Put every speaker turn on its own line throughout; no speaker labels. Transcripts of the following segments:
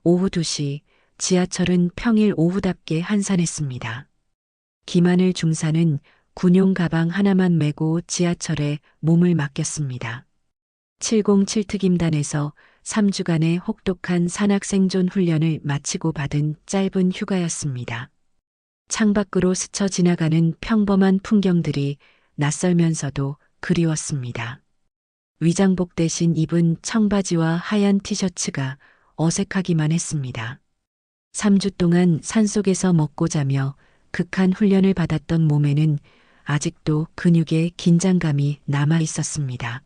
오후 2시 지하철은 평일 오후답게 한산했습니다. 김하늘 중사는 군용 가방 하나만 메고 지하철에 몸을 맡겼습니다. 707 특임단에서 3주간의 혹독한 산악생존 훈련을 마치고 받은 짧은 휴가였습니다. 창밖으로 스쳐 지나가는 평범한 풍경들이 낯설면서도 그리웠습니다. 위장복 대신 입은 청바지와 하얀 티셔츠가 어색하기만 했습니다. 3주 동안 산속에서 먹고 자며 극한 훈련을 받았던 몸에는 아직도 근육의 긴장감이 남아 있었습니다.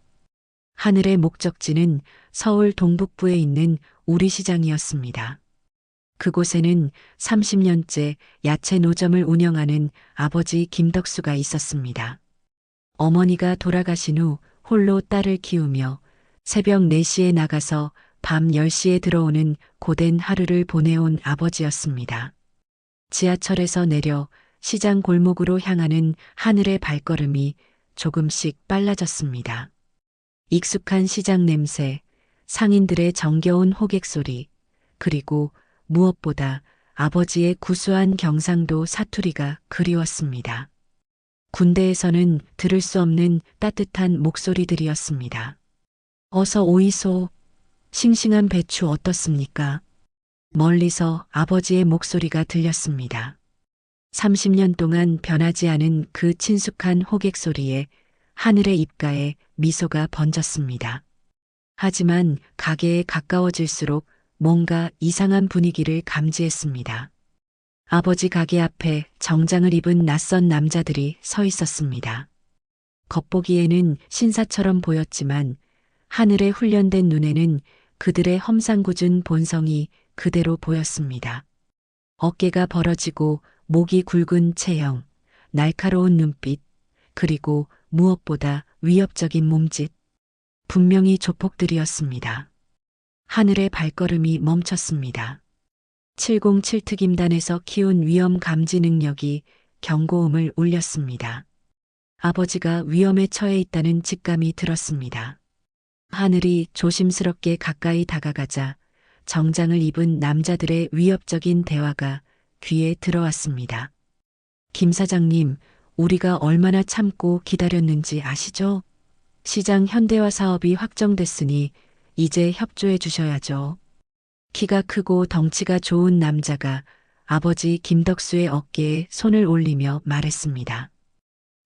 하늘의 목적지는 서울 동북부에 있는 우리시장이었습니다. 그곳에는 30년째 야채 노점을 운영하는 아버지 김덕수가 있었습니다. 어머니가 돌아가신 후 홀로 딸을 키우며 새벽 4시에 나가서 밤 10시에 들어오는 고된 하루를 보내온 아버지였습니다. 지하철에서 내려 시장 골목으로 향하는 하늘의 발걸음이 조금씩 빨라졌습니다. 익숙한 시장 냄새, 상인들의 정겨운 호객 소리, 그리고 무엇보다 아버지의 구수한 경상도 사투리가 그리웠습니다. 군대에서는 들을 수 없는 따뜻한 목소리들이었습니다. 어서 오이소. 싱싱한 배추 어떻습니까? 멀리서 아버지의 목소리가 들렸습니다. 30년 동안 변하지 않은 그 친숙한 호객 소리에 하늘의 입가에 미소가 번졌습니다. 하지만 가게에 가까워질수록 뭔가 이상한 분위기를 감지했습니다. 아버지 가게 앞에 정장을 입은 낯선 남자들이 서 있었습니다. 겉보기에는 신사처럼 보였지만 하늘에 훈련된 눈에는 그들의 험상궂은 본성이 그대로 보였습니다. 어깨가 벌어지고 목이 굵은 체형, 날카로운 눈빛, 그리고 무엇보다 위협적인 몸짓. 분명히 조폭들이었습니다. 하늘의 발걸음이 멈췄습니다. 707 특임단에서 키운 위험 감지 능력이 경고음을 울렸습니다. 아버지가 위험에 처해 있다는 직감이 들었습니다. 하늘이 조심스럽게 가까이 다가가자 정장을 입은 남자들의 위협적인 대화가 귀에 들어왔습니다. 김 사장님, 우리가 얼마나 참고 기다렸는지 아시죠? 시장 현대화 사업이 확정됐으니 이제 협조해 주셔야죠. 키가 크고 덩치가 좋은 남자가 아버지 김덕수의 어깨에 손을 올리며 말했습니다.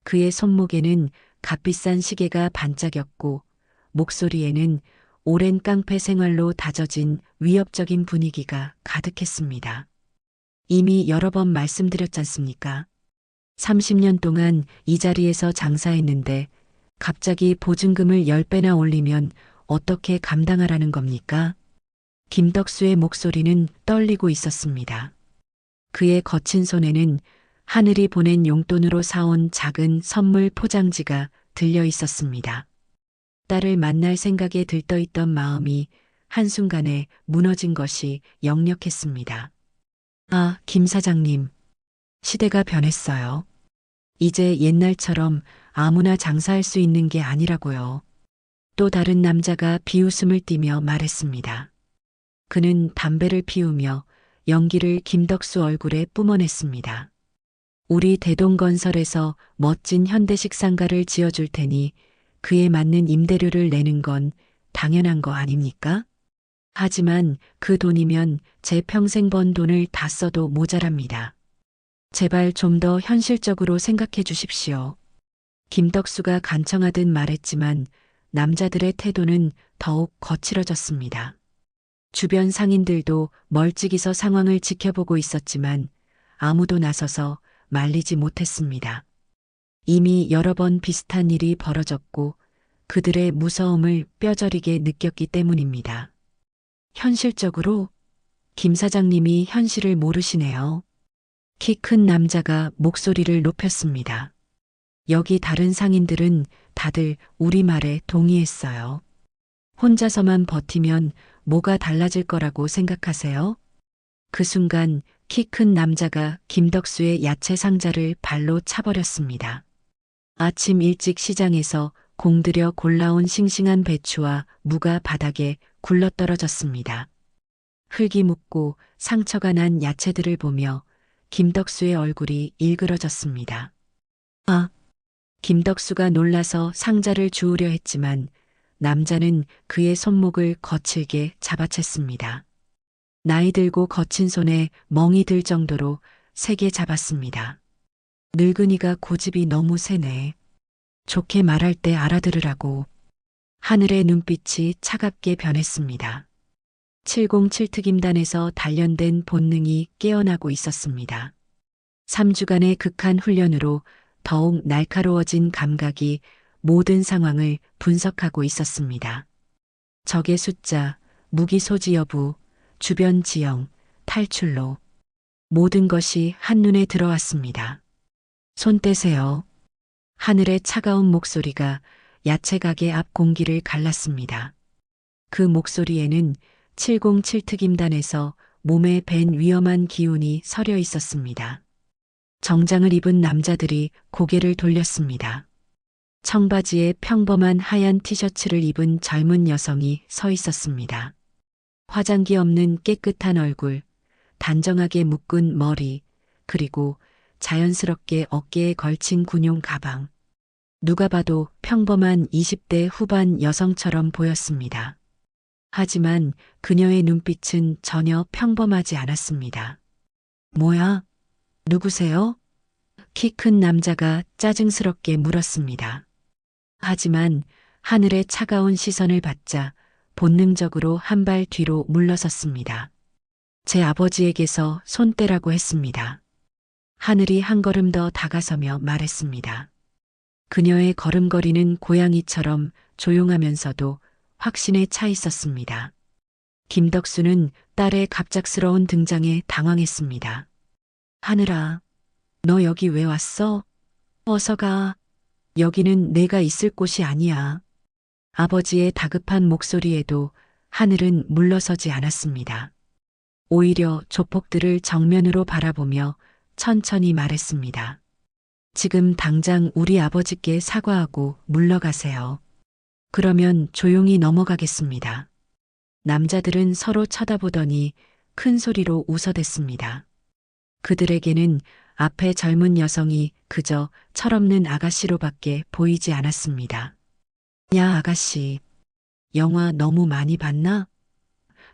그의 손목에는 값비싼 시계가 반짝였고 목소리에는 오랜 깡패 생활로 다져진 위협적인 분위기가 가득했습니다. 이미 여러 번 말씀드렸지 않습니까? 30년 동안 이 자리에서 장사했는데 갑자기 보증금을 10배나 올리면 어떻게 감당하라는 겁니까? 김덕수의 목소리는 떨리고 있었습니다. 그의 거친 손에는 하늘이 보낸 용돈으로 사온 작은 선물 포장지가 들려 있었습니다. 딸을 만날 생각에 들떠있던 마음이 한순간에 무너진 것이 역력했습니다. 아, 김 사장님. 시대가 변했어요. 이제 옛날처럼 아무나 장사할 수 있는 게 아니라고요. 또 다른 남자가 비웃음을 띠며 말했습니다. 그는 담배를 피우며 연기를 김덕수 얼굴에 뿜어냈습니다. 우리 대동건설에서 멋진 현대식 상가를 지어줄 테니 그에 맞는 임대료를 내는 건 당연한 거 아닙니까? 하지만 그 돈이면 제 평생 번 돈을 다 써도 모자랍니다. 제발 좀 더 현실적으로 생각해 주십시오. 김덕수가 간청하듯 말했지만 남자들의 태도는 더욱 거칠어졌습니다. 주변 상인들도 멀찍이서 상황을 지켜보고 있었지만 아무도 나서서 말리지 못했습니다. 이미 여러 번 비슷한 일이 벌어졌고 그들의 무서움을 뼈저리게 느꼈기 때문입니다. 현실적으로 김 사장님이 현실을 모르시네요. 키 큰 남자가 목소리를 높였습니다. 여기 다른 상인들은 다들 우리말에 동의했어요. 혼자서만 버티면 뭐가 달라질 거라고 생각하세요? 그 순간 키 큰 남자가 김덕수의 야채 상자를 발로 차버렸습니다. 아침 일찍 시장에서 공들여 골라온 싱싱한 배추와 무가 바닥에 굴러떨어졌습니다. 흙이 묻고 상처가 난 야채들을 보며 김덕수의 얼굴이 일그러졌습니다. 아! 김덕수가 놀라서 상자를 주우려 했지만 남자는 그의 손목을 거칠게 잡아챘습니다. 나이 들고 거친 손에 멍이 들 정도로 세게 잡았습니다. 늙은이가 고집이 너무 세네. 좋게 말할 때 알아들으라고. 하늘의 눈빛이 차갑게 변했습니다. 707특임단에서 단련된 본능이 깨어나고 있었습니다. 3주간의 극한 훈련으로 더욱 날카로워진 감각이 모든 상황을 분석하고 있었습니다. 적의 숫자, 무기 소지 여부, 주변 지형, 탈출로. 모든 것이 한눈에 들어왔습니다. 손 떼세요. 하늘의 차가운 목소리가 야채 가게 앞 공기를 갈랐습니다. 그 목소리에는 707특임단에서 몸에 밴 위험한 기운이 서려 있었습니다. 정장을 입은 남자들이 고개를 돌렸습니다. 청바지에 평범한 하얀 티셔츠를 입은 젊은 여성이 서 있었습니다. 화장기 없는 깨끗한 얼굴, 단정하게 묶은 머리, 그리고 자연스럽게 어깨에 걸친 군용 가방. 누가 봐도 평범한 20대 후반 여성처럼 보였습니다. 하지만 그녀의 눈빛은 전혀 평범하지 않았습니다. 뭐야? 누구세요? 키 큰 남자가 짜증스럽게 물었습니다. 하지만 하늘의 차가운 시선을 받자 본능적으로 한 발 뒤로 물러섰습니다. 제 아버지에게서 손 떼라고 했습니다. 하늘이 한 걸음 더 다가서며 말했습니다. 그녀의 걸음걸이는 고양이처럼 조용하면서도 확신에 차 있었습니다. 김덕수는 딸의 갑작스러운 등장에 당황했습니다. 하늘아, 너 여기 왜 왔어? 어서 가. 여기는 내가 있을 곳이 아니야. 아버지의 다급한 목소리에도 하늘은 물러서지 않았습니다. 오히려 조폭들을 정면으로 바라보며 천천히 말했습니다. 지금 당장 우리 아버지께 사과하고 물러가세요. 그러면 조용히 넘어가겠습니다. 남자들은 서로 쳐다보더니 큰 소리로 웃어댔습니다. 그들에게는 앞에 젊은 여성이 그저 철없는 아가씨로밖에 보이지 않았습니다. 야, 아가씨. 영화 너무 많이 봤나?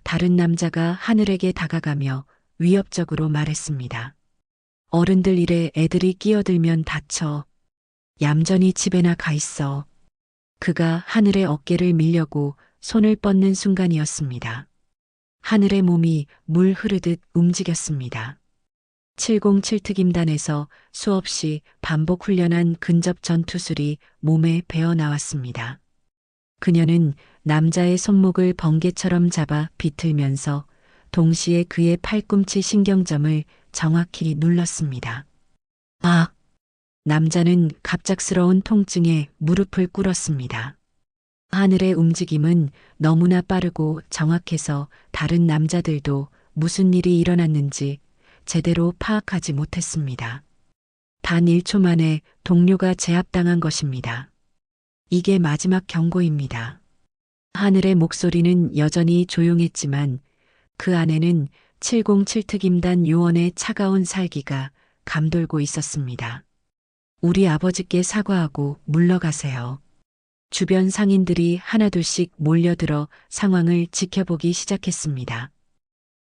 다른 남자가 하늘에게 다가가며 위협적으로 말했습니다. 어른들 일에 애들이 끼어들면 다쳐. 얌전히 집에나 가 있어. 그가 하늘의 어깨를 밀려고 손을 뻗는 순간이었습니다. 하늘의 몸이 물 흐르듯 움직였습니다. 707특임단에서 수없이 반복 훈련한 근접 전투술이 몸에 배어 나왔습니다. 그녀는 남자의 손목을 번개처럼 잡아 비틀면서 동시에 그의 팔꿈치 신경점을 정확히 눌렀습니다. 아! 남자는 갑작스러운 통증에 무릎을 꿇었습니다. 하늘의 움직임은 너무나 빠르고 정확해서 다른 남자들도 무슨 일이 일어났는지 제대로 파악하지 못했습니다. 단 1초 만에 동료가 제압당한 것입니다. 이게 마지막 경고입니다. 하늘의 목소리는 여전히 조용했지만 그 안에는 707특임단 요원의 차가운 살기가 감돌고 있었습니다. 우리 아버지께 사과하고 물러가세요. 주변 상인들이 하나둘씩 몰려들어 상황을 지켜보기 시작했습니다.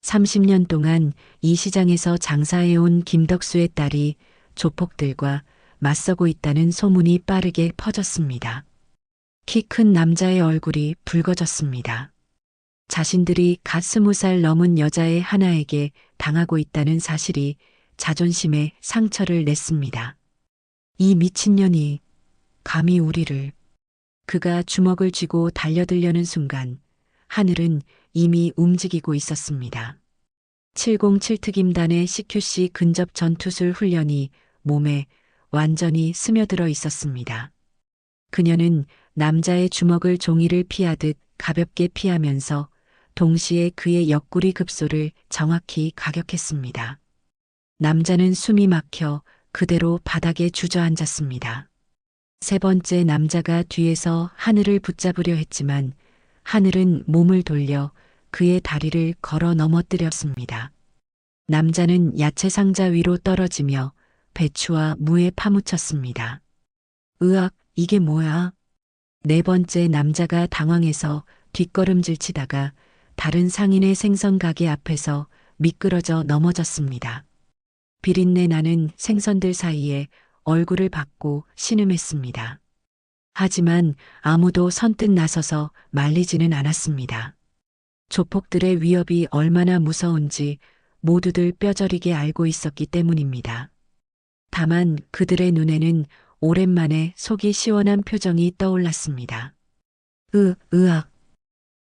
30년 동안 이 시장에서 장사해온 김덕수의 딸이 조폭들과 맞서고 있다는 소문이 빠르게 퍼졌습니다. 키 큰 남자의 얼굴이 붉어졌습니다. 자신들이 갓 20살 넘은 여자의 하나에게 당하고 있다는 사실이 자존심에 상처를 냈습니다. 이 미친년이 감히 우리를. 그가 주먹을 쥐고 달려들려는 순간 하늘은 이미 움직이고 있었습니다. 707특임단의 CQC 근접 전투술 훈련이 몸에 완전히 스며들어 있었습니다. 그녀는 남자의 주먹을 종이를 피하듯 가볍게 피하면서 동시에 그의 옆구리 급소를 정확히 가격했습니다. 남자는 숨이 막혀 그대로 바닥에 주저앉았습니다. 세 번째 남자가 뒤에서 하늘을 붙잡으려 했지만 하늘은 몸을 돌려 그의 다리를 걸어 넘어뜨렸습니다. 남자는 야채 상자 위로 떨어지며 배추와 무에 파묻혔습니다. 으악, 이게 뭐야? 네 번째 남자가 당황해서 뒷걸음질 치다가 다른 상인의 생선 가게 앞에서 미끄러져 넘어졌습니다. 비린내 나는 생선들 사이에 얼굴을 받고 신음했습니다. 하지만 아무도 선뜻 나서서 말리지는 않았습니다. 조폭들의 위협이 얼마나 무서운지 모두들 뼈저리게 알고 있었기 때문입니다. 다만 그들의 눈에는 오랜만에 속이 시원한 표정이 떠올랐습니다. 으악.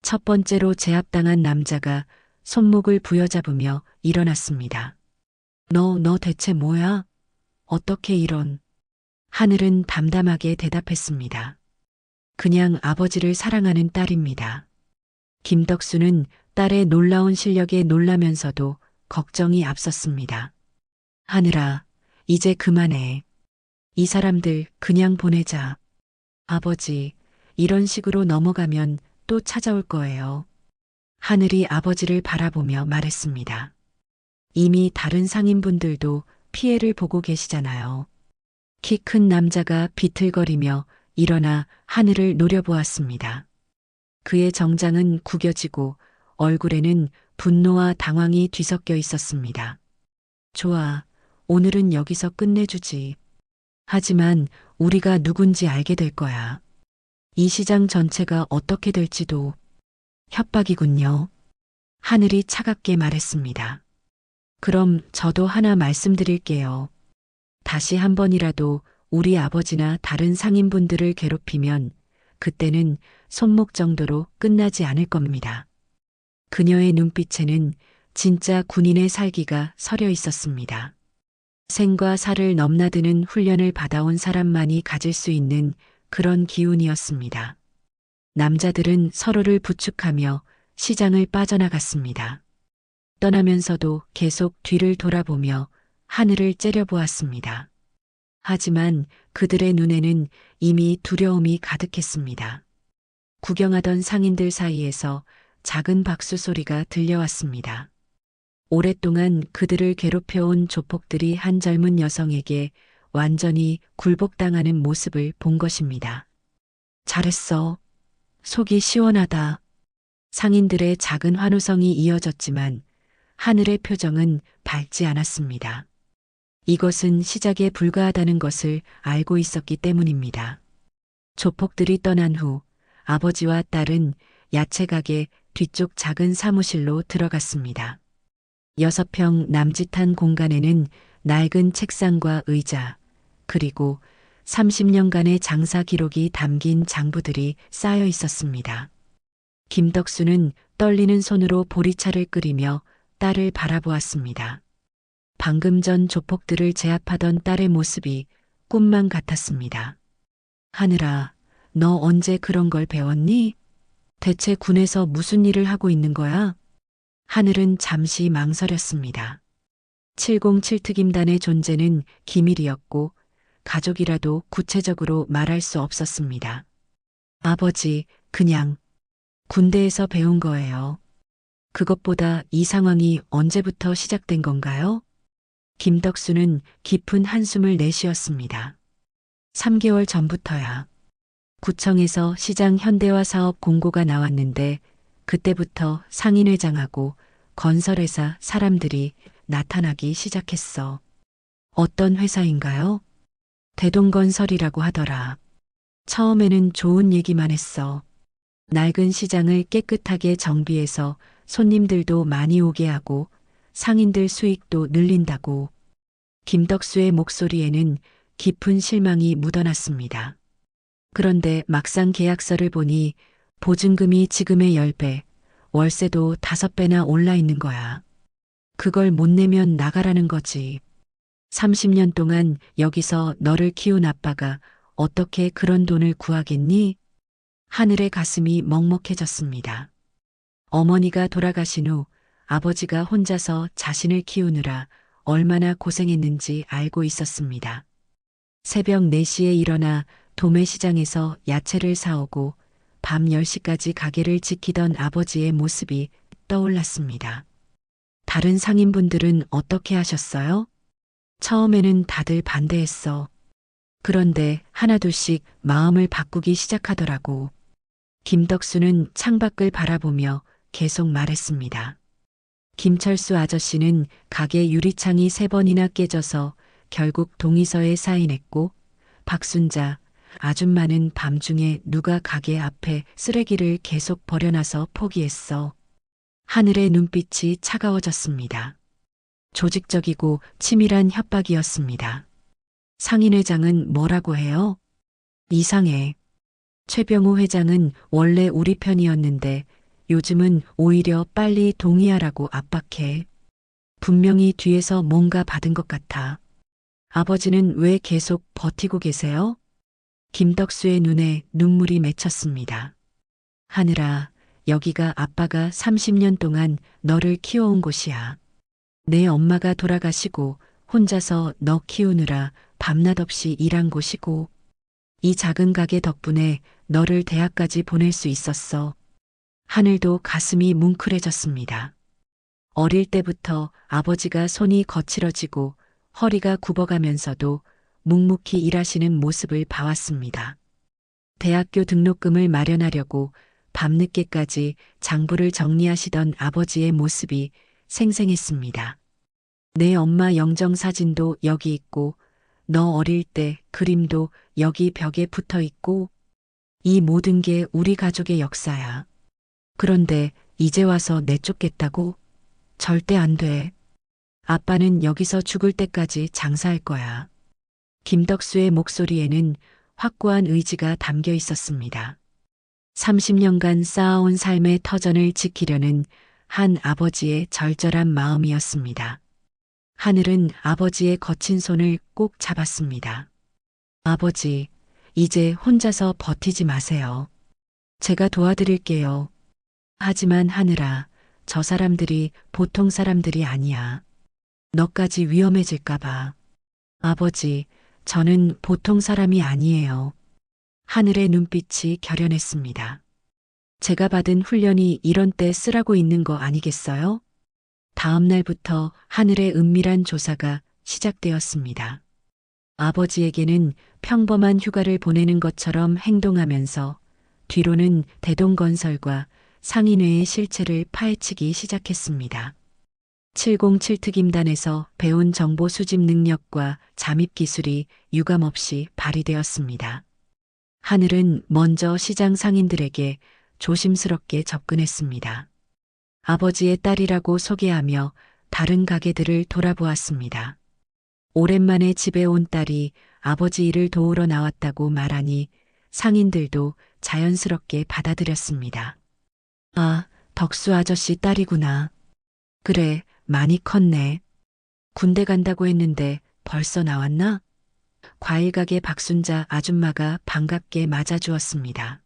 첫 번째로 제압당한 남자가 손목을 부여잡으며 일어났습니다. 너 대체 뭐야? 어떻게 이런? 하늘은 담담하게 대답했습니다. 그냥 아버지를 사랑하는 딸입니다. 김덕수는 딸의 놀라운 실력에 놀라면서도 걱정이 앞섰습니다. 하늘아, 이제 그만해. 이 사람들 그냥 보내자. 아버지, 이런 식으로 넘어가면 또 찾아올 거예요. 하늘이 아버지를 바라보며 말했습니다. 이미 다른 상인분들도 피해를 보고 계시잖아요. 키 큰 남자가 비틀거리며 일어나 하늘을 노려보았습니다. 그의 정장은 구겨지고 얼굴에는 분노와 당황이 뒤섞여 있었습니다. 좋아, 오늘은 여기서 끝내주지. 하지만 우리가 누군지 알게 될 거야. 이 시장 전체가 어떻게 될지도. 협박이군요. 하늘이 차갑게 말했습니다. 그럼 저도 하나 말씀드릴게요. 다시 한 번이라도 우리 아버지나 다른 상인분들을 괴롭히면 그때는 손목 정도로 끝나지 않을 겁니다. 그녀의 눈빛에는 진짜 군인의 살기가 서려 있었습니다. 생과 사를 넘나드는 훈련을 받아온 사람만이 가질 수 있는 그런 기운이었습니다. 남자들은 서로를 부축하며 시장을 빠져나갔습니다. 떠나면서도 계속 뒤를 돌아보며 하늘을 째려보았습니다. 하지만 그들의 눈에는 이미 두려움이 가득했습니다. 구경하던 상인들 사이에서 작은 박수 소리가 들려왔습니다. 오랫동안 그들을 괴롭혀온 조폭들이 한 젊은 여성에게 완전히 굴복당하는 모습을 본 것입니다. 잘했어. 속이 시원하다. 상인들의 작은 환호성이 이어졌지만 하늘의 표정은 밝지 않았습니다. 이것은 시작에 불과하다는 것을 알고 있었기 때문입니다. 조폭들이 떠난 후 아버지와 딸은 야채 가게 뒤쪽 작은 사무실로 들어갔습니다. 6평 남짓한 공간에는 낡은 책상과 의자, 그리고 30년간의 장사 기록이 담긴 장부들이 쌓여 있었습니다. 김덕수는 떨리는 손으로 보리차를 끓이며 딸을 바라보았습니다. 방금 전 조폭들을 제압하던 딸의 모습이 꿈만 같았습니다. 하늘아, 너 언제 그런 걸 배웠니? 대체 군에서 무슨 일을 하고 있는 거야? 하늘은 잠시 망설였습니다. 707특임단의 존재는 기밀이었고 가족이라도 구체적으로 말할 수 없었습니다. 아버지, 그냥 군대에서 배운 거예요. 그것보다 이 상황이 언제부터 시작된 건가요? 김덕수는 깊은 한숨을 내쉬었습니다. 3개월 전부터야. 구청에서 시장 현대화 사업 공고가 나왔는데 그때부터 상인회장하고 건설회사 사람들이 나타나기 시작했어. 어떤 회사인가요? 대동건설이라고 하더라. 처음에는 좋은 얘기만 했어. 낡은 시장을 깨끗하게 정비해서 손님들도 많이 오게 하고 상인들 수익도 늘린다고. 김덕수의 목소리에는 깊은 실망이 묻어났습니다. 그런데 막상 계약서를 보니 보증금이 지금의 10배, 월세도 5배나 올라 있는 거야. 그걸 못 내면 나가라는 거지. 30년 동안 여기서 너를 키운 아빠가 어떻게 그런 돈을 구하겠니? 하늘의 가슴이 먹먹해졌습니다. 어머니가 돌아가신 후 아버지가 혼자서 자신을 키우느라 얼마나 고생했는지 알고 있었습니다. 새벽 4시에 일어나 도매시장에서 야채를 사오고 밤 10시까지 가게를 지키던 아버지의 모습이 떠올랐습니다. 다른 상인분들은 어떻게 하셨어요? 처음에는 다들 반대했어. 그런데 하나둘씩 마음을 바꾸기 시작하더라고. 김덕수는 창밖을 바라보며 계속 말했습니다. 김철수 아저씨는 가게 유리창이 3번이나 깨져서 결국 동의서에 사인했고, 박순자 아줌마는 밤중에 누가 가게 앞에 쓰레기를 계속 버려놔서 포기했어. 하늘의 눈빛이 차가워졌습니다. 조직적이고 치밀한 협박이었습니다. 상인회장은 뭐라고 해요? 이상해. 최병호 회장은 원래 우리 편이었는데 요즘은 오히려 빨리 동의하라고 압박해. 분명히 뒤에서 뭔가 받은 것 같아. 아버지는 왜 계속 버티고 계세요? 김덕수의 눈에 눈물이 맺혔습니다. 하늘아, 여기가 아빠가 30년 동안 너를 키워온 곳이야. 내 엄마가 돌아가시고 혼자서 너 키우느라 밤낮 없이 일한 곳이고, 이 작은 가게 덕분에 너를 대학까지 보낼 수 있었어. 하늘도 가슴이 뭉클해졌습니다. 어릴 때부터 아버지가 손이 거칠어지고 허리가 굽어가면서도 묵묵히 일하시는 모습을 봐왔습니다. 대학교 등록금을 마련하려고 밤늦게까지 장부를 정리하시던 아버지의 모습이 생생했습니다. 내 엄마 영정 사진도 여기 있고, 너 어릴 때 그림도 여기 벽에 붙어 있고, 이 모든 게 우리 가족의 역사야. 그런데 이제 와서 내쫓겠다고? 절대 안 돼. 아빠는 여기서 죽을 때까지 장사할 거야. 김덕수의 목소리에는 확고한 의지가 담겨 있었습니다. 30년간 쌓아온 삶의 터전을 지키려는 한 아버지의 절절한 마음이었습니다. 하늘은 아버지의 거친 손을 꼭 잡았습니다. 아버지, 이제 혼자서 버티지 마세요. 제가 도와드릴게요. 하지만 하늘아, 저 사람들이 보통 사람들이 아니야. 너까지 위험해질까봐. 아버지, 저는 보통 사람이 아니에요. 하늘의 눈빛이 결연했습니다. 제가 받은 훈련이 이런 때 쓰라고 있는 거 아니겠어요? 다음 날부터 하늘의 은밀한 조사가 시작되었습니다. 아버지에게는 평범한 휴가를 보내는 것처럼 행동하면서 뒤로는 대동건설과 상인회의 실체를 파헤치기 시작했습니다. 707특임단에서 배운 정보 수집 능력과 잠입 기술이 유감없이 발휘되었습니다. 하늘은 먼저 시장 상인들에게 조심스럽게 접근했습니다. 아버지의 딸이라고 소개하며 다른 가게들을 돌아보았습니다. 오랜만에 집에 온 딸이 아버지 일을 도우러 나왔다고 말하니 상인들도 자연스럽게 받아들였습니다. 아, 덕수 아저씨 딸이구나. 그래, 많이 컸네. 군대 간다고 했는데 벌써 나왔나? 과일가게 박순자 아줌마가 반갑게 맞아주었습니다.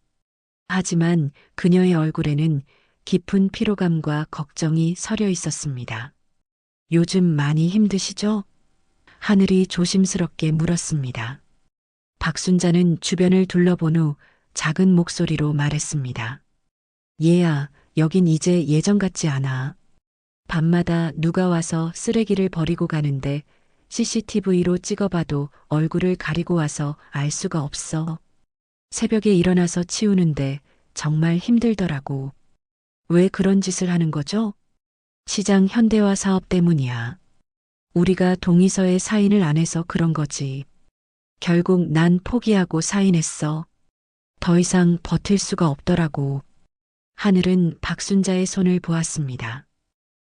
하지만 그녀의 얼굴에는 깊은 피로감과 걱정이 서려 있었습니다. 요즘 많이 힘드시죠? 하늘이 조심스럽게 물었습니다. 박순자는 주변을 둘러본 후 작은 목소리로 말했습니다. 얘야, 여긴 이제 예전 같지 않아. 밤마다 누가 와서 쓰레기를 버리고 가는데 CCTV로 찍어봐도 얼굴을 가리고 와서 알 수가 없어. 새벽에 일어나서 치우는데 정말 힘들더라고. 왜 그런 짓을 하는 거죠? 시장 현대화 사업 때문이야. 우리가 동의서에 사인을 안 해서 그런 거지. 결국 난 포기하고 사인했어. 더 이상 버틸 수가 없더라고. 하늘은 박순자의 손을 보았습니다.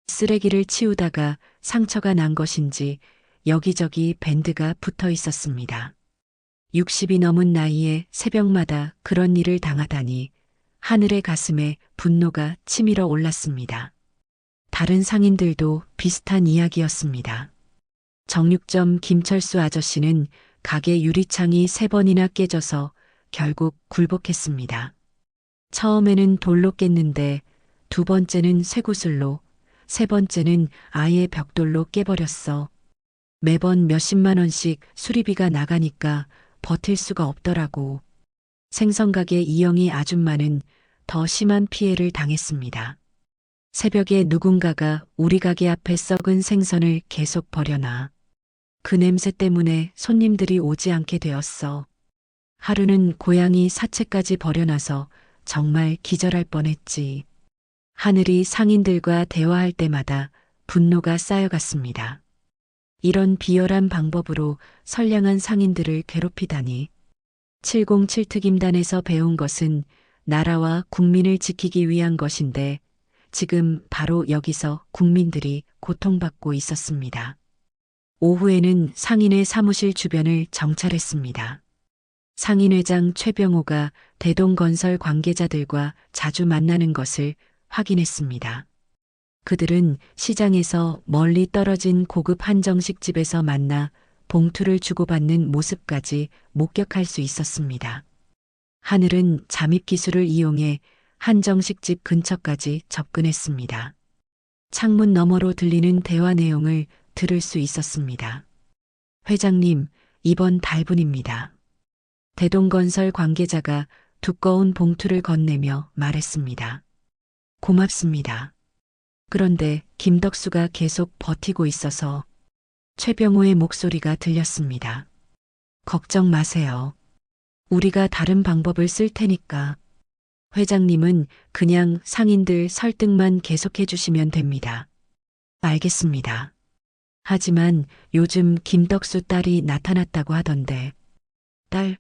쓰레기를 치우다가 상처가 난 것인지 여기저기 밴드가 붙어 있었습니다. 60이 넘은 나이에 새벽마다 그런 일을 당하다니 하늘의 가슴에 분노가 치밀어 올랐습니다. 다른 상인들도 비슷한 이야기였습니다. 정육점 김철수 아저씨는 가게 유리창이 3번이나 깨져서 결국 굴복했습니다. 처음에는 돌로 깼는데 2번째는 쇠구슬로, 3번째는 아예 벽돌로 깨버렸어. 매번 몇십만 원씩 수리비가 나가니까 버틸 수가 없더라고. 생선가게 이영희 아줌마는 더 심한 피해를 당했습니다. 새벽에 누군가가 우리 가게 앞에 썩은 생선을 계속 버려놔. 그 냄새 때문에 손님들이 오지 않게 되었어. 하루는 고양이 사체까지 버려놔서 정말 기절할 뻔했지. 하늘이 상인들과 대화할 때마다 분노가 쌓여갔습니다. 이런 비열한 방법으로 선량한 상인들을 괴롭히다니. 707 특임단에서 배운 것은 나라와 국민을 지키기 위한 것인데 지금 바로 여기서 국민들이 고통받고 있었습니다. 오후에는 상인의 사무실 주변을 정찰했습니다. 상인회장 최병호가 대동건설 관계자들과 자주 만나는 것을 확인했습니다. 그들은 시장에서 멀리 떨어진 고급 한정식 집에서 만나 봉투를 주고받는 모습까지 목격할 수 있었습니다. 하늘은 잠입 기술을 이용해 한정식집 근처까지 접근했습니다. 창문 너머로 들리는 대화 내용을 들을 수 있었습니다. 회장님, 이번 달분입니다. 대동건설 관계자가 두꺼운 봉투를 건네며 말했습니다. 고맙습니다. 그런데 김덕수가 계속 버티고 있어서 최병호의 목소리가 들렸습니다. 걱정 마세요. 우리가 다른 방법을 쓸 테니까. 회장님은 그냥 상인들 설득만 계속해 주시면 됩니다. 알겠습니다. 하지만 요즘 김덕수 딸이 나타났다고 하던데. 딸,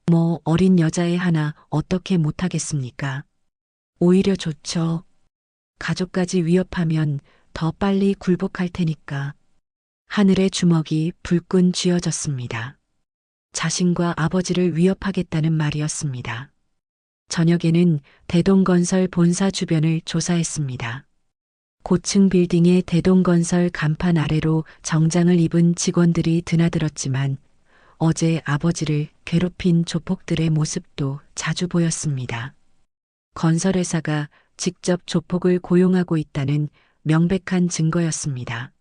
뭐 어린 여자애 하나 어떻게 못하겠습니까? 오히려 좋죠. 가족까지 위협하면 더 빨리 굴복할 테니까. 하늘의 주먹이 불끈 쥐어졌습니다. 자신과 아버지를 위협하겠다는 말이었습니다. 저녁에는 대동건설 본사 주변을 조사했습니다. 고층 빌딩의 대동건설 간판 아래로 정장을 입은 직원들이 드나들었지만 어제 아버지를 괴롭힌 조폭들의 모습도 자주 보였습니다. 건설회사가 직접 조폭을 고용하고 있다는 명백한 증거였습니다.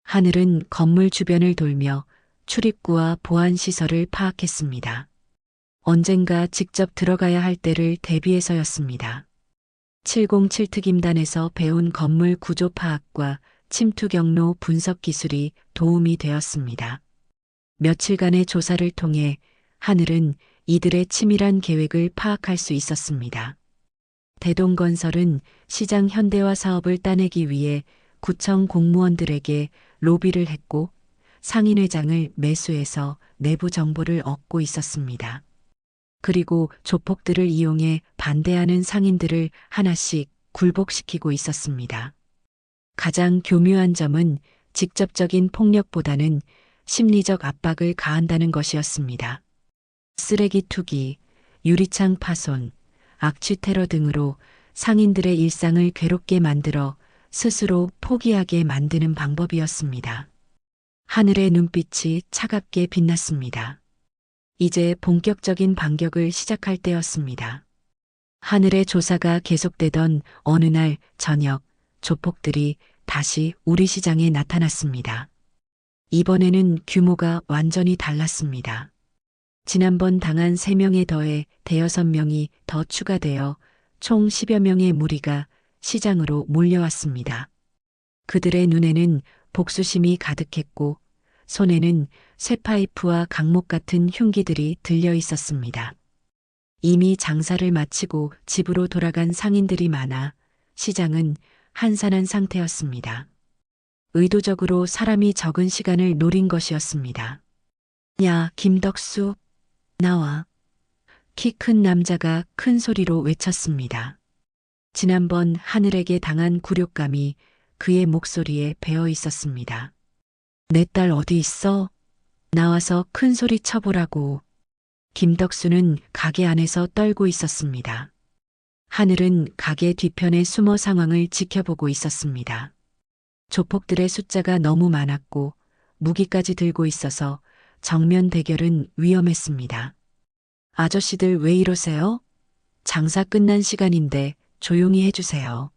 하늘은 건물 주변을 돌며 출입구와 보안 시설을 파악했습니다. 언젠가 직접 들어가야 할 때를 대비해서였습니다. 707 특임단에서 배운 건물 구조 파악과 침투 경로 분석 기술이 도움이 되었습니다. 며칠간의 조사를 통해 하늘은 이들의 치밀한 계획을 파악할 수 있었습니다. 대동건설은 시장 현대화 사업을 따내기 위해 구청 공무원들에게 로비를 했고 상인회장을 매수해서 내부 정보를 얻고 있었습니다. 그리고 조폭들을 이용해 반대하는 상인들을 하나씩 굴복시키고 있었습니다. 가장 교묘한 점은 직접적인 폭력보다는 심리적 압박을 가한다는 것이었습니다. 쓰레기 투기, 유리창 파손, 악취 테러 등으로 상인들의 일상을 괴롭게 만들어 스스로 포기하게 만드는 방법이었습니다. 하늘의 눈빛이 차갑게 빛났습니다. 이제 본격적인 반격을 시작할 때였습니다. 하늘의 조사가 계속되던 어느 날 저녁, 조폭들이 다시 우리 시장에 나타났습니다. 이번에는 규모가 완전히 달랐습니다. 지난번 당한 3명에 더해 대여섯 명이 더 추가되어 총 10여 명의 무리가 시장으로 몰려왔습니다. 그들의 눈에는 복수심이 가득했고 손에는 쇠파이프와 강목 같은 흉기들이 들려 있었습니다. 이미 장사를 마치고 집으로 돌아간 상인들이 많아 시장은 한산한 상태였습니다. 의도적으로 사람이 적은 시간을 노린 것이었습니다. 야, 김덕수, 나와. 키 큰 남자가 큰 소리로 외쳤습니다. 지난번 하늘에게 당한 굴욕감이 그의 목소리에 배어 있었습니다. 내 딸 어디 있어? 나와서 큰 소리 쳐보라고. 김덕수는 가게 안에서 떨고 있었습니다. 하늘은 가게 뒤편에 숨어 상황을 지켜보고 있었습니다. 조폭들의 숫자가 너무 많았고 무기까지 들고 있어서 정면 대결은 위험했습니다. 아저씨들 왜 이러세요? 장사 끝난 시간인데 조용히 해주세요.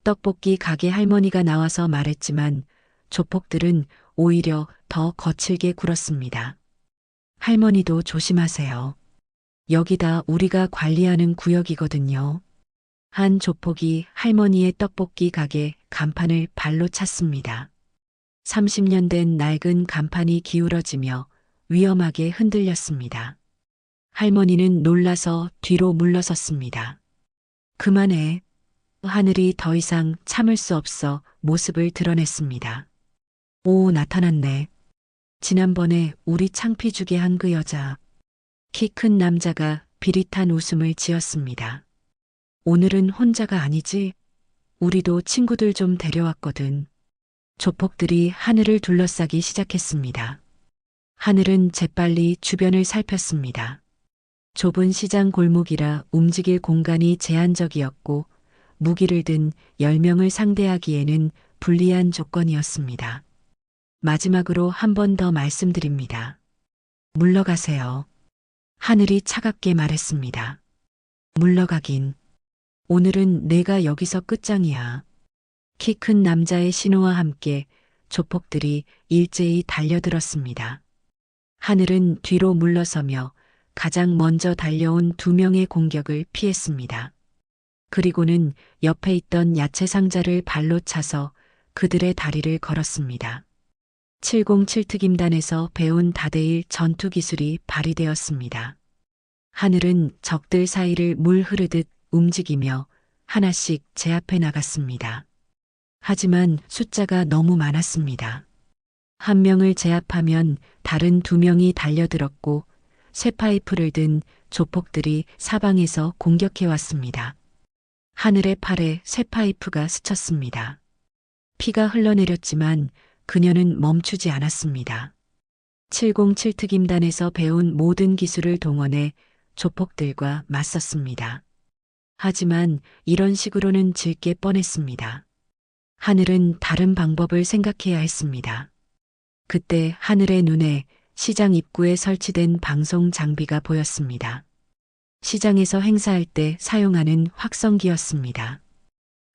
떡볶이 가게 할머니가 나와서 말했지만 조폭들은 오히려 더 거칠게 굴었습니다. 할머니도 조심하세요. 여기다 우리가 관리하는 구역이거든요. 한 조폭이 할머니의 떡볶이 가게 간판을 발로 찼습니다. 30년 된 낡은 간판이 기울어지며 위험하게 흔들렸습니다. 할머니는 놀라서 뒤로 물러섰습니다. 그만해. 하늘이 더 이상 참을 수 없어 모습을 드러냈습니다. 오, 나타났네. 지난번에 우리 창피 주게 한 그 여자. 키 큰 남자가 비릿한 웃음을 지었습니다. 오늘은 혼자가 아니지? 우리도 친구들 좀 데려왔거든. 조폭들이 하늘을 둘러싸기 시작했습니다. 하늘은 재빨리 주변을 살폈습니다. 좁은 시장 골목이라 움직일 공간이 제한적이었고 무기를 든 10명을 상대하기에는 불리한 조건이었습니다. 마지막으로 한 번 더 말씀드립니다. 물러가세요. 하늘이 차갑게 말했습니다. 물러가긴. 오늘은 내가 여기서 끝장이야. 키 큰 남자의 신호와 함께 조폭들이 일제히 달려들었습니다. 하늘은 뒤로 물러서며 가장 먼저 달려온 2명의 공격을 피했습니다. 그리고는 옆에 있던 야채 상자를 발로 차서 그들의 다리를 걸었습니다. 707특임단에서 배운 다대일 전투 기술이 발휘되었습니다. 하늘은 적들 사이를 물 흐르듯 움직이며 하나씩 제압해 나갔습니다. 하지만 숫자가 너무 많았습니다. 한 명을 제압하면 다른 2명이 달려들었고 쇠파이프를 든 조폭들이 사방에서 공격해 왔습니다. 하늘의 팔에 쇠파이프가 스쳤습니다. 피가 흘러내렸지만 그녀는 멈추지 않았습니다. 707특임단에서 배운 모든 기술을 동원해 조폭들과 맞섰습니다. 하지만 이런 식으로는 질 게 뻔했습니다. 하늘은 다른 방법을 생각해야 했습니다. 그때 하늘의 눈에 시장 입구에 설치된 방송 장비가 보였습니다. 시장에서 행사할 때 사용하는 확성기였습니다.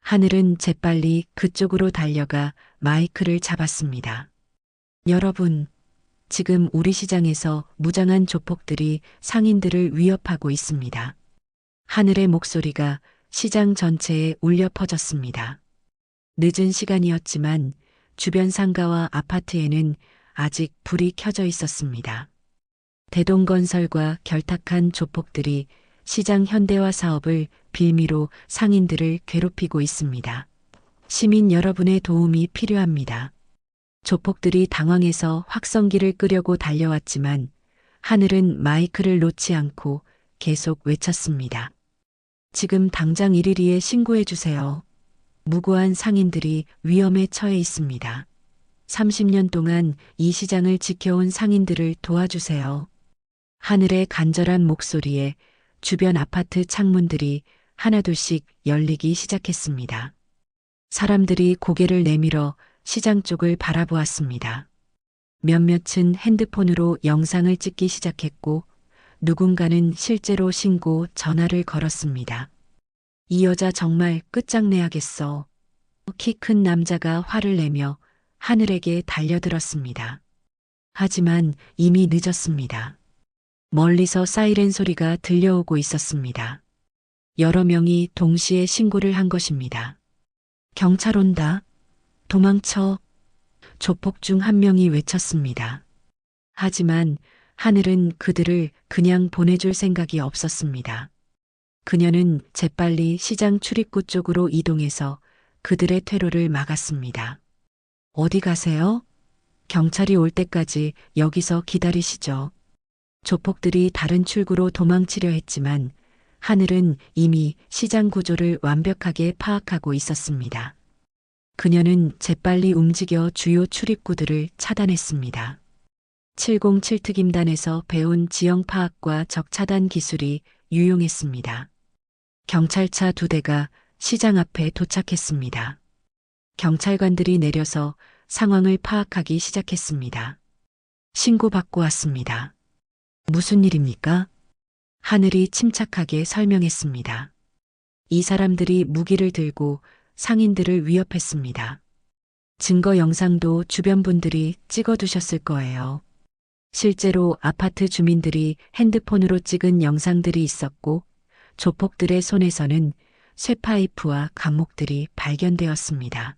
하늘은 재빨리 그쪽으로 달려가 마이크를 잡았습니다. 여러분, 지금 우리 시장에서 무장한 조폭들이 상인들을 위협하고 있습니다. 하늘의 목소리가 시장 전체에 울려 퍼졌습니다. 늦은 시간이었지만 주변 상가와 아파트에는 아직 불이 켜져 있었습니다. 대동건설과 결탁한 조폭들이 시장 현대화 사업을 빌미로 상인들을 괴롭히고 있습니다. 시민 여러분의 도움이 필요합니다. 조폭들이 당황해서 확성기를 끄려고 달려왔지만 하늘은 마이크를 놓지 않고 계속 외쳤습니다. 지금 당장 112에 신고해 주세요. 무고한 상인들이 위험에 처해 있습니다. 30년 동안 이 시장을 지켜온 상인들을 도와주세요. 하늘의 간절한 목소리에 주변 아파트 창문들이 하나둘씩 열리기 시작했습니다. 사람들이 고개를 내밀어 시장 쪽을 바라보았습니다. 몇몇은 핸드폰으로 영상을 찍기 시작했고 누군가는 실제로 신고 전화를 걸었습니다. 이 여자 정말 끝장내야겠어. 키 큰 남자가 화를 내며 하늘에게 달려들었습니다. 하지만 이미 늦었습니다. 멀리서 사이렌 소리가 들려오고 있었습니다. 여러 명이 동시에 신고를 한 것입니다. 경찰 온다. 도망쳐. 조폭 중 한 명이 외쳤습니다. 하지만 하늘은 그들을 그냥 보내줄 생각이 없었습니다. 그녀는 재빨리 시장 출입구 쪽으로 이동해서 그들의 퇴로를 막았습니다. 어디 가세요? 경찰이 올 때까지 여기서 기다리시죠. 조폭들이 다른 출구로 도망치려 했지만 하늘은 이미 시장 구조를 완벽하게 파악하고 있었습니다. 그녀는 재빨리 움직여 주요 출입구들을 차단했습니다. 707특임단에서 배운 지형 파악과 적차단 기술이 유용했습니다. 경찰차 2대가 시장 앞에 도착했습니다. 경찰관들이 내려서 상황을 파악하기 시작했습니다. 신고받고 왔습니다. 무슨 일입니까? 하늘이 침착하게 설명했습니다. 이 사람들이 무기를 들고 상인들을 위협했습니다. 증거 영상도 주변 분들이 찍어두셨을 거예요. 실제로 아파트 주민들이 핸드폰으로 찍은 영상들이 있었고 조폭들의 손에서는 쇠파이프와 감목들이 발견되었습니다.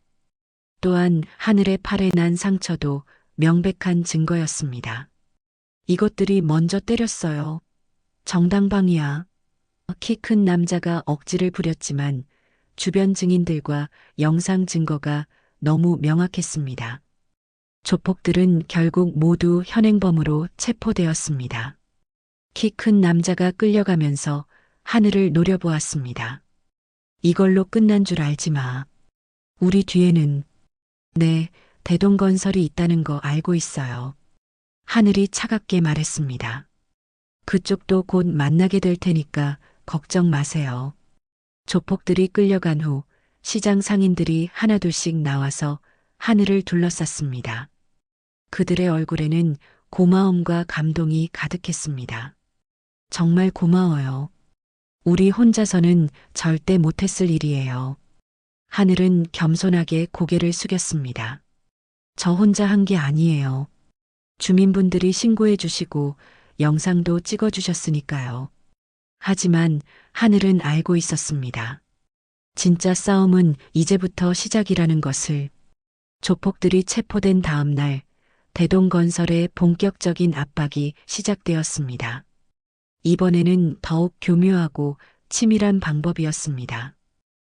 또한 하늘의 팔에 난 상처도 명백한 증거였습니다. 이것들이 먼저 때렸어요. 정당방위야. 키 큰 남자가 억지를 부렸지만 주변 증인들과 영상 증거가 너무 명확했습니다. 조폭들은 결국 모두 현행범으로 체포되었습니다. 키 큰 남자가 끌려가면서 하늘을 노려보았습니다. 이걸로 끝난 줄 알지 마. 우리 뒤에는 네, 대동건설이 있다는 거 알고 있어요. 하늘이 차갑게 말했습니다. 그쪽도 곧 만나게 될 테니까 걱정 마세요. 조폭들이 끌려간 후 시장 상인들이 하나둘씩 나와서 하늘을 둘러쌌습니다. 그들의 얼굴에는 고마움과 감동이 가득했습니다. 정말 고마워요. 우리 혼자서는 절대 못했을 일이에요. 하늘은 겸손하게 고개를 숙였습니다. 저 혼자 한 게 아니에요. 주민분들이 신고해 주시고 영상도 찍어 주셨으니까요. 하지만 하늘은 알고 있었습니다. 진짜 싸움은 이제부터 시작이라는 것을. 조폭들이 체포된 다음 날 대동건설의 본격적인 압박이 시작되었습니다. 이번에는 더욱 교묘하고 치밀한 방법이었습니다.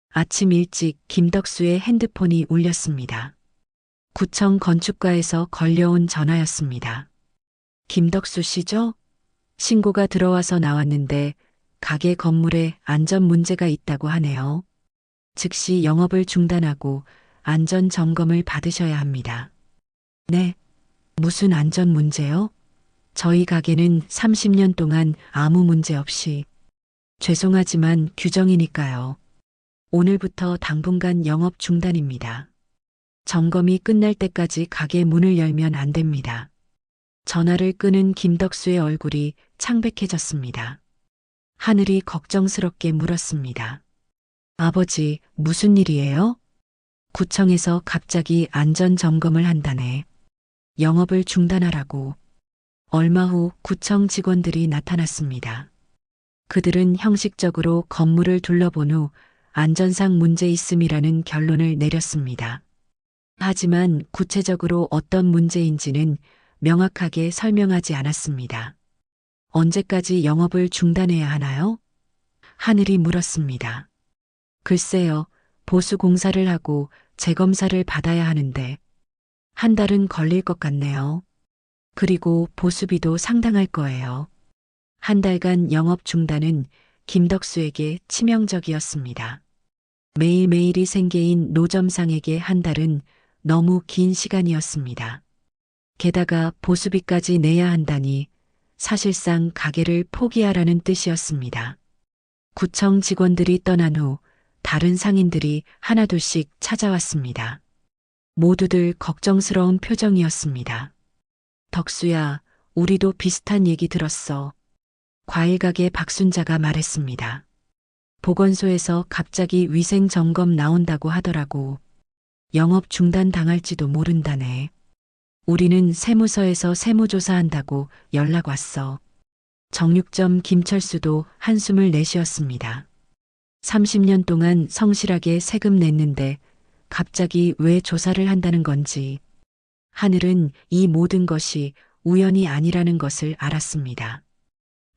아침 일찍 김덕수의 핸드폰이 울렸습니다. 구청 건축과에서 걸려온 전화였습니다. 김덕수 씨죠? 신고가 들어와서 나왔는데 가게 건물에 안전 문제가 있다고 하네요. 즉시 영업을 중단하고 안전 점검을 받으셔야 합니다. 네. 무슨 안전 문제요? 저희 가게는 30년 동안 아무 문제 없이. 죄송하지만 규정이니까요. 오늘부터 당분간 영업 중단입니다. 점검이 끝날 때까지 가게 문을 열면 안 됩니다. 전화를 끄는 김덕수의 얼굴이 창백해졌습니다. 하늘이 걱정스럽게 물었습니다. 아버지, 무슨 일이에요? 구청에서 갑자기 안전 점검을 한다네. 영업을 중단하라고. 얼마 후 구청 직원들이 나타났습니다. 그들은 형식적으로 건물을 둘러본 후 안전상 문제 있음이라는 결론을 내렸습니다. 하지만 구체적으로 어떤 문제인지는 명확하게 설명하지 않았습니다. 언제까지 영업을 중단해야 하나요? 하늘이 물었습니다. 글쎄요, 보수 공사를 하고 재검사를 받아야 하는데 한 달은 걸릴 것 같네요. 그리고 보수비도 상당할 거예요. 한 달간 영업 중단은 김덕수에게 치명적이었습니다. 매일매일이 생계인 노점상에게 한 달은 너무 긴 시간이었습니다. 게다가 보수비까지 내야 한다니 사실상 가게를 포기하라는 뜻이었습니다. 구청 직원들이 떠난 후 다른 상인들이 하나둘씩 찾아왔습니다. 모두들 걱정스러운 표정이었습니다. 덕수야, 우리도 비슷한 얘기 들었어. 과일가게 박순자가 말했습니다. 보건소에서 갑자기 위생 점검 나온다고 하더라고. 영업 중단 당할지도 모른다네. 우리는 세무서에서 세무조사한다고 연락 왔어. 정육점 김철수도 한숨을 내쉬었습니다. 30년 동안 성실하게 세금 냈는데 갑자기 왜 조사를 한다는 건지. 하늘은 이 모든 것이 우연이 아니라는 것을 알았습니다.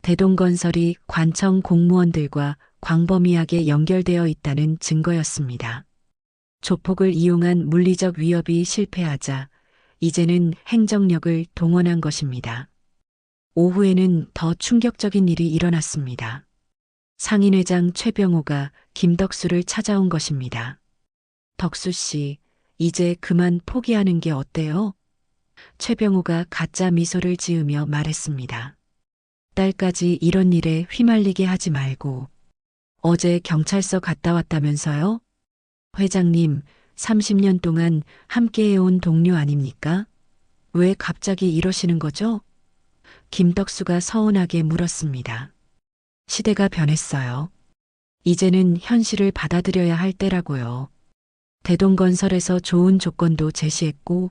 대동건설이 관청 공무원들과 광범위하게 연결되어 있다는 증거였습니다. 조폭을 이용한 물리적 위협이 실패하자 이제는 행정력을 동원한 것입니다. 오후에는 더 충격적인 일이 일어났습니다. 상인회장 최병호가 김덕수를 찾아온 것입니다. 덕수 씨, 이제 그만 포기하는 게 어때요? 최병호가 가짜 미소를 지으며 말했습니다. 딸까지 이런 일에 휘말리게 하지 말고. 어제 경찰서 갔다 왔다면서요? 회장님, 30년 동안 함께해온 동료 아닙니까? 왜 갑자기 이러시는 거죠? 김덕수가 서운하게 물었습니다. 시대가 변했어요. 이제는 현실을 받아들여야 할 때라고요. 대동건설에서 좋은 조건도 제시했고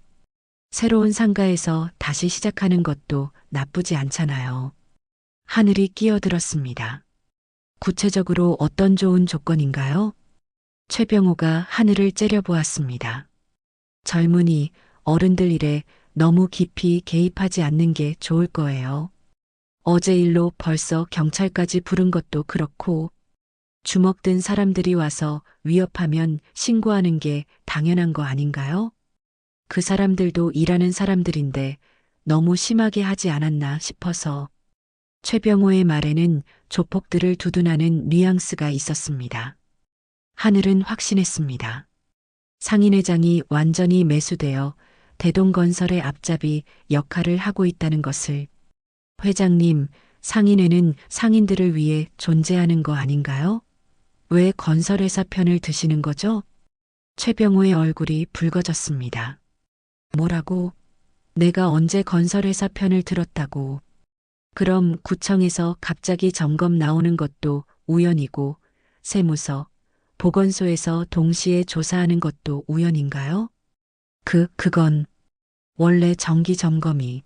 새로운 상가에서 다시 시작하는 것도 나쁘지 않잖아요. 하늘이 끼어들었습니다. 구체적으로 어떤 좋은 조건인가요? 최병호가 하늘을 째려보았습니다. 젊은이, 어른들 일에 너무 깊이 개입하지 않는 게 좋을 거예요. 어제 일로 벌써 경찰까지 부른 것도 그렇고, 주먹든 사람들이 와서 위협하면 신고하는 게 당연한 거 아닌가요? 그 사람들도 일하는 사람들인데 너무 심하게 하지 않았나 싶어서. 최병호의 말에는 조폭들을 두둔하는 뉘앙스가 있었습니다. 하늘은 확신했습니다. 상인회장이 완전히 매수되어 대동건설의 앞잡이 역할을 하고 있다는 것을. 회장님, 상인회는 상인들을 위해 존재하는 거 아닌가요? 왜 건설회사 편을 드시는 거죠? 최병호의 얼굴이 붉어졌습니다. 뭐라고? 내가 언제 건설회사 편을 들었다고. 그럼 구청에서 갑자기 점검 나오는 것도 우연이고, 세무서, 보건소에서 동시에 조사하는 것도 우연인가요? 그건 원래 정기 점검이.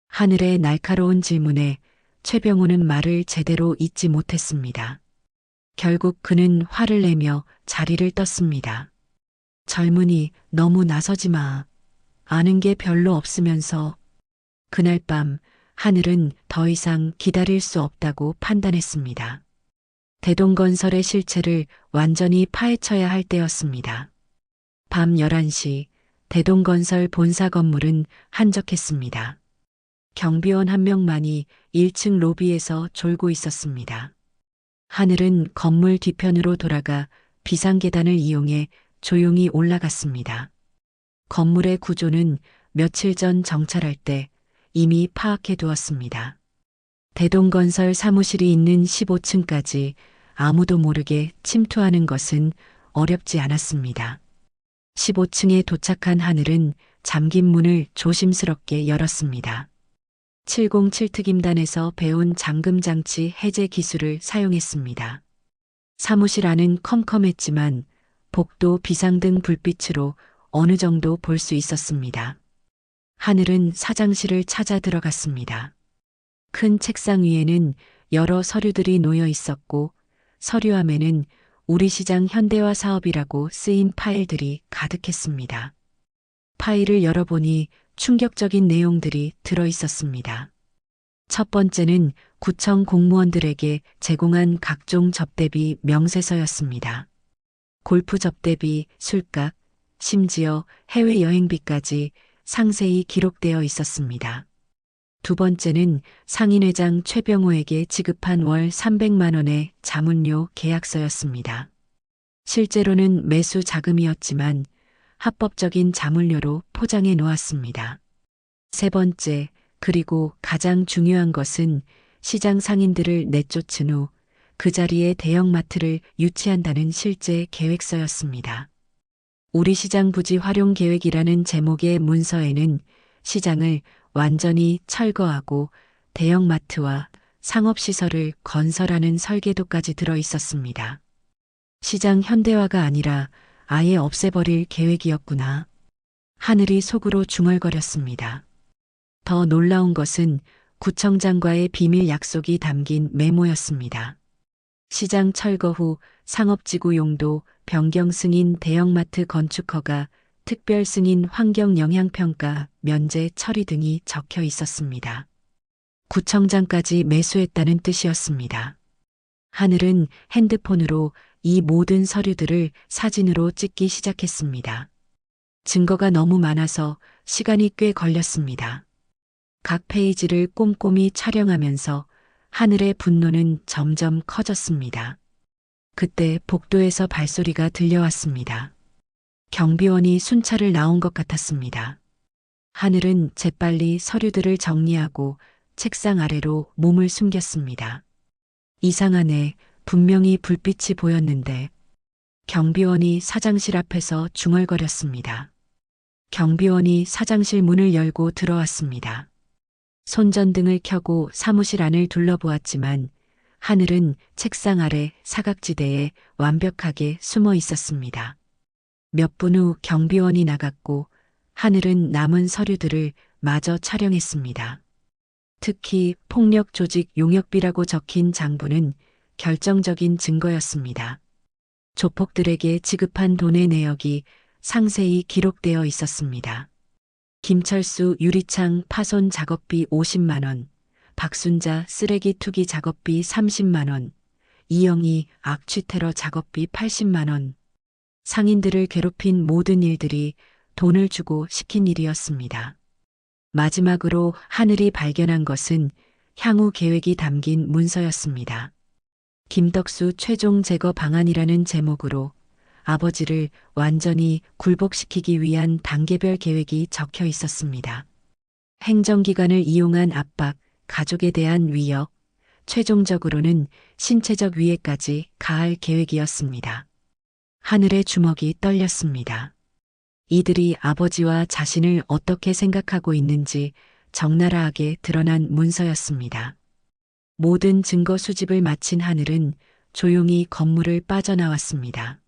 하늘의 날카로운 질문에 최병호는 말을 제대로 잇지 못했습니다. 결국 그는 화를 내며 자리를 떴습니다. 젊은이, 너무 나서지 마. 아는 게 별로 없으면서. 그날 밤 하늘은 더 이상 기다릴 수 없다고 판단했습니다. 대동건설의 실체를 완전히 파헤쳐야 할 때였습니다. 밤 11시 대동건설 본사 건물은 한적했습니다. 경비원 한 명만이 1층 로비에서 졸고 있었습니다. 하늘은 건물 뒤편으로 돌아가 비상계단을 이용해 조용히 올라갔습니다. 건물의 구조는 며칠 전 정찰할 때 이미 파악해 두었습니다. 대동건설 사무실이 있는 15층까지 아무도 모르게 침투하는 것은 어렵지 않았습니다. 15층에 도착한 하늘은 잠긴 문을 조심스럽게 열었습니다. 707 특임단에서 배운 잠금장치 해제 기술을 사용했습니다. 사무실 안은 컴컴했지만 복도 비상등 불빛으로 어느 정도 볼 수 있었습니다. 하늘은 사장실을 찾아 들어갔습니다. 큰 책상 위에는 여러 서류들이 놓여 있었고 서류함에는 우리시장 현대화 사업이라고 쓰인 파일들이 가득했습니다. 파일을 열어보니 충격적인 내용들이 들어 있었습니다. 첫 번째는 구청 공무원들에게 제공한 각종 접대비 명세서였습니다. 골프 접대비, 술값, 심지어 해외여행비까지 상세히 기록되어 있었습니다. 두 번째는 상인회장 최병호에게 지급한 월 300만 원의 자문료 계약서였습니다. 실제로는 매수 자금이었지만 합법적인 자문료로 포장해 놓았습니다. 세 번째, 그리고 가장 중요한 것은 시장 상인들을 내쫓은 후 그 자리에 대형마트를 유치한다는 실제 계획서였습니다. 우리 시장 부지 활용 계획이라는 제목의 문서에는 시장을 완전히 철거하고 대형마트와 상업시설을 건설하는 설계도까지 들어 있었습니다. 시장 현대화가 아니라 아예 없애버릴 계획이었구나. 하늘이 속으로 중얼거렸습니다. 더 놀라운 것은 구청장과의 비밀 약속이 담긴 메모였습니다. 시장 철거 후 상업지구 용도 변경 승인 대형마트 건축 허가, 특별 승인 환경 영향평가, 면제 처리 등이 적혀 있었습니다. 구청장까지 매수했다는 뜻이었습니다. 하늘은 핸드폰으로 이 모든 서류들을 사진으로 찍기 시작했습니다. 증거가 너무 많아서 시간이 꽤 걸렸습니다. 각 페이지를 꼼꼼히 촬영하면서 하늘의 분노는 점점 커졌습니다. 그때 복도에서 발소리가 들려왔습니다. 경비원이 순찰을 나온 것 같았습니다. 하늘은 재빨리 서류들을 정리하고 책상 아래로 몸을 숨겼습니다. 이상하네, 분명히 불빛이 보였는데. 경비원이 사장실 앞에서 중얼거렸습니다. 경비원이 사장실 문을 열고 들어왔습니다. 손전등을 켜고 사무실 안을 둘러보았지만 하늘은 책상 아래 사각지대에 완벽하게 숨어 있었습니다. 몇 분 후 경비원이 나갔고 하늘은 남은 서류들을 마저 촬영했습니다. 특히 폭력 조직 용역비라고 적힌 장부는 결정적인 증거였습니다. 조폭들에게 지급한 돈의 내역이 상세히 기록되어 있었습니다. 김철수 유리창 파손 작업비 50만 원, 박순자 쓰레기 투기 작업비 30만 원, 이영희 악취 테러 작업비 80만 원. 상인들을 괴롭힌 모든 일들이 돈을 주고 시킨 일이었습니다. 마지막으로 하늘이 발견한 것은 향후 계획이 담긴 문서였습니다. 김덕수 최종 제거 방안이라는 제목으로 아버지를 완전히 굴복시키기 위한 단계별 계획이 적혀 있었습니다. 행정기관을 이용한 압박, 가족에 대한 위협, 최종적으로는 신체적 위해까지 가할 계획이었습니다. 하늘의 주먹이 떨렸습니다. 이들이 아버지와 자신을 어떻게 생각하고 있는지 적나라하게 드러난 문서였습니다. 모든 증거 수집을 마친 하늘은 조용히 건물을 빠져나왔습니다.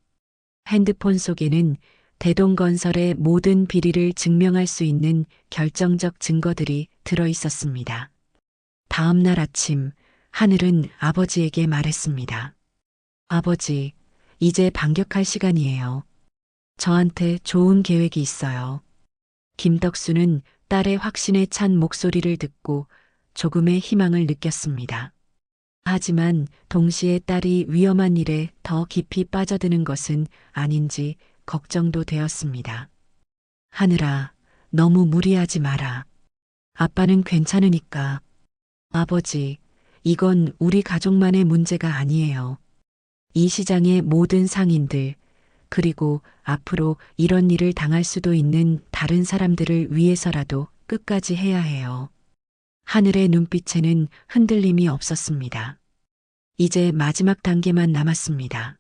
핸드폰 속에는 대동건설의 모든 비리를 증명할 수 있는 결정적 증거들이 들어 있었습니다. 다음 날 아침, 하늘은 아버지에게 말했습니다. 아버지, 이제 반격할 시간이에요. 저한테 좋은 계획이 있어요. 김덕수는 딸의 확신에 찬 목소리를 듣고 조금의 희망을 느꼈습니다. 하지만 동시에 딸이 위험한 일에 더 깊이 빠져드는 것은 아닌지 걱정도 되었습니다. 하늘아, 너무 무리하지 마라. 아빠는 괜찮으니까. 아버지, 이건 우리 가족만의 문제가 아니에요. 이 시장의 모든 상인들, 그리고 앞으로 이런 일을 당할 수도 있는 다른 사람들을 위해서라도 끝까지 해야 해요. 하늘의 눈빛에는 흔들림이 없었습니다. 이제 마지막 단계만 남았습니다.